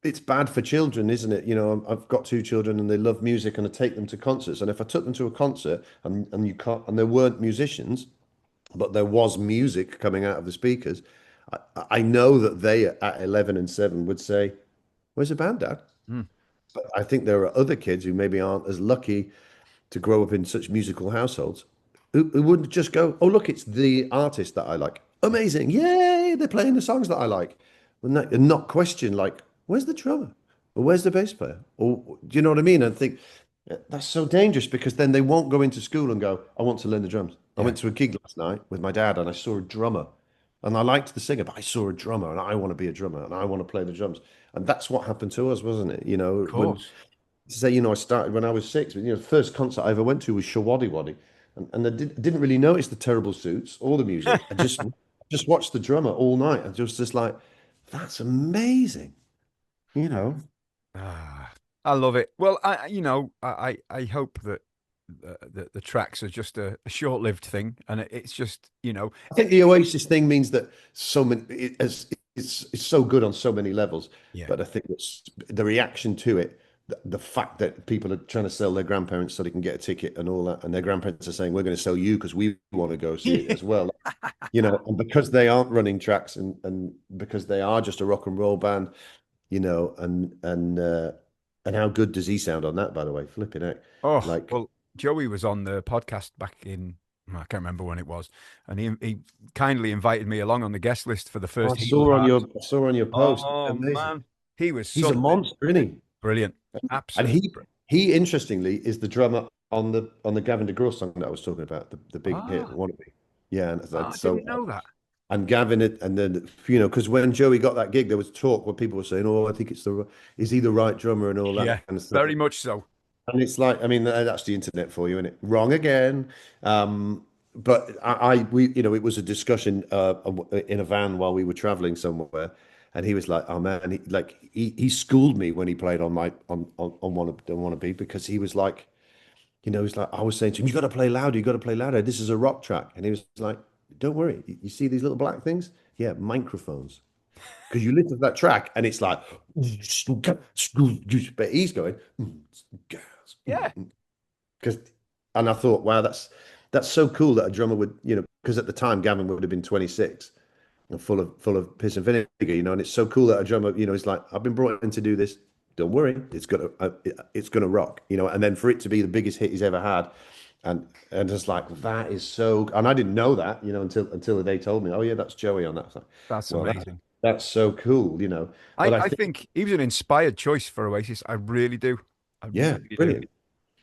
[SPEAKER 2] it's bad for children, isn't it? I've got 2 children and they love music, and I take them to concerts. And if I took them to a concert and you can't and there weren't musicians, but there was music coming out of the speakers, I know that they at 11 and 7 would say, "Where's the band, Dad?"
[SPEAKER 1] Mm.
[SPEAKER 2] But I think there are other kids who maybe aren't as lucky to grow up in such musical households who wouldn't just go, "Oh, look, it's the artist that I like. Amazing. Yay, they're playing the songs that I like." And not question, like, where's the drummer? Or where's the bass player? Or do you know what I mean? I think that's so dangerous because then they won't go into school and go, "I want to learn the drums." I
[SPEAKER 1] Yeah.
[SPEAKER 2] went to a gig last night with my dad and I saw a drummer. And I liked the singer, but I saw a drummer and I want to be a drummer and I want to play the drums. And that's what happened to us, wasn't it?
[SPEAKER 1] Of course.
[SPEAKER 2] To say, I started when I was 6, but the first concert I ever went to was Shawaddy Waddy, and didn't really notice the terrible suits or the music. I just watched the drummer all night, and just like, that's amazing, you know.
[SPEAKER 1] Ah, I love it. Well, I hope that the tracks are just a short-lived thing, and it's just,
[SPEAKER 2] I think the Oasis thing means that so many it's so good on so many levels,
[SPEAKER 1] yeah.
[SPEAKER 2] but I think it's the reaction to it. The fact that people are trying to sell their grandparents so they can get a ticket and all that, and their grandparents are saying, "We're going to sell you because we want to go see it as well." And because they aren't running tracks and because they are just a rock and roll band, and how good does he sound on that, by the way? Flipping heck.
[SPEAKER 1] Oh,
[SPEAKER 2] Like
[SPEAKER 1] well, Joey was on the podcast back in, well, I can't remember when it was, and he kindly invited me along on the guest list for the first Heat Heart.
[SPEAKER 2] I saw on your post.
[SPEAKER 1] Oh
[SPEAKER 2] Amazing.
[SPEAKER 1] man, he was
[SPEAKER 2] He's a
[SPEAKER 1] something.
[SPEAKER 2] monster, isn't he?
[SPEAKER 1] Brilliant.
[SPEAKER 2] And
[SPEAKER 1] Absolutely
[SPEAKER 2] he
[SPEAKER 1] brilliant.
[SPEAKER 2] he interestingly is the drummer on the Gavin DeGraw song that I was talking about, the big hit,
[SPEAKER 1] Ah,
[SPEAKER 2] Wannabe. Yeah, and
[SPEAKER 1] I didn't
[SPEAKER 2] so
[SPEAKER 1] know that.
[SPEAKER 2] and Gavin and then because when Joey got that gig, there was talk where people were saying, "Oh, I think is he the right drummer and all that
[SPEAKER 1] Yeah,
[SPEAKER 2] kind of stuff."
[SPEAKER 1] very much so.
[SPEAKER 2] And it's like, I mean, that's the internet for you, isn't it? Wrong again. But we, it was a discussion in a van while we were traveling somewhere, and he was like, "Oh man," he schooled me when he played on my on Wannabe because he was like, You know, he's like, I was saying to him, you got to play louder, you got to play louder. This is a rock track. And he was like, don't worry. You see these little black things? Yeah, microphones. Because you listen to that track and it's like, but he's going,
[SPEAKER 1] Yeah.
[SPEAKER 2] because, and I thought, wow, that's so cool that a drummer would, you know, because at the time Gavin would have been 26 and full of piss and vinegar, you know, and it's so cool that a drummer, you know, is like, I've been brought in to do this. Don't worry, it's gonna rock, you know. And then for it to be the biggest hit he's ever had, and just like that is so, and I didn't know that, you know, until they told me, oh yeah, that's Joey on that. I was like,
[SPEAKER 1] That's
[SPEAKER 2] well,
[SPEAKER 1] amazing.
[SPEAKER 2] that's so cool, you know.
[SPEAKER 1] I,
[SPEAKER 2] But I
[SPEAKER 1] I
[SPEAKER 2] think,
[SPEAKER 1] think he was an inspired choice for Oasis. I really do. I
[SPEAKER 2] yeah,
[SPEAKER 1] really do.
[SPEAKER 2] brilliant.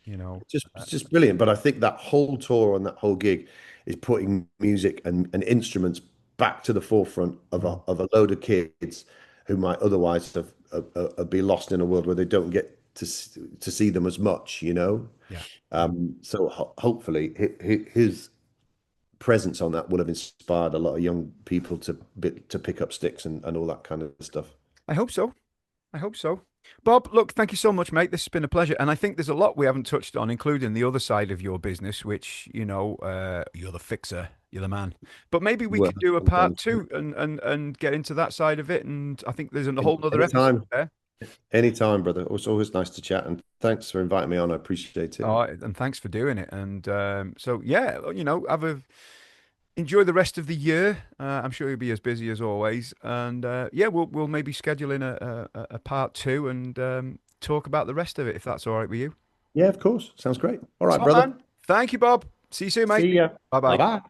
[SPEAKER 1] You know,
[SPEAKER 2] It's just brilliant. But I think that whole tour and that whole gig is putting music and instruments back to the forefront of
[SPEAKER 1] mm,
[SPEAKER 2] a load of kids who might otherwise be lost in a world where they don't get to see them as much, you know.
[SPEAKER 1] yeah.
[SPEAKER 2] So hopefully his presence on that would have inspired a lot of young people to pick up sticks and all that kind of stuff.
[SPEAKER 1] I hope so. I hope so. Bob, look, thank you so much, mate. This has been a pleasure. And I think there's a lot we haven't touched on, including the other side of your business, which, you're the fixer, you're the man. But maybe we
[SPEAKER 2] Well,
[SPEAKER 1] could do a part
[SPEAKER 2] sometimes
[SPEAKER 1] two and get into that side of it. And I think there's a whole other episode
[SPEAKER 2] anytime.
[SPEAKER 1] there.
[SPEAKER 2] Anytime, brother. It's always nice to chat, and thanks for inviting me on. I appreciate it.
[SPEAKER 1] Oh, and thanks for doing it. And so, yeah, enjoy the rest of the year. I'm sure you'll be as busy as always. And yeah, we'll maybe schedule in a part two and talk about the rest of it if that's all right with you.
[SPEAKER 2] Yeah, of course. Sounds great. All right,
[SPEAKER 1] Top
[SPEAKER 2] brother.
[SPEAKER 1] man. Thank you, Bob. See you soon, mate.
[SPEAKER 2] See ya.
[SPEAKER 1] Bye
[SPEAKER 2] Bye
[SPEAKER 1] bye.
[SPEAKER 2] bye.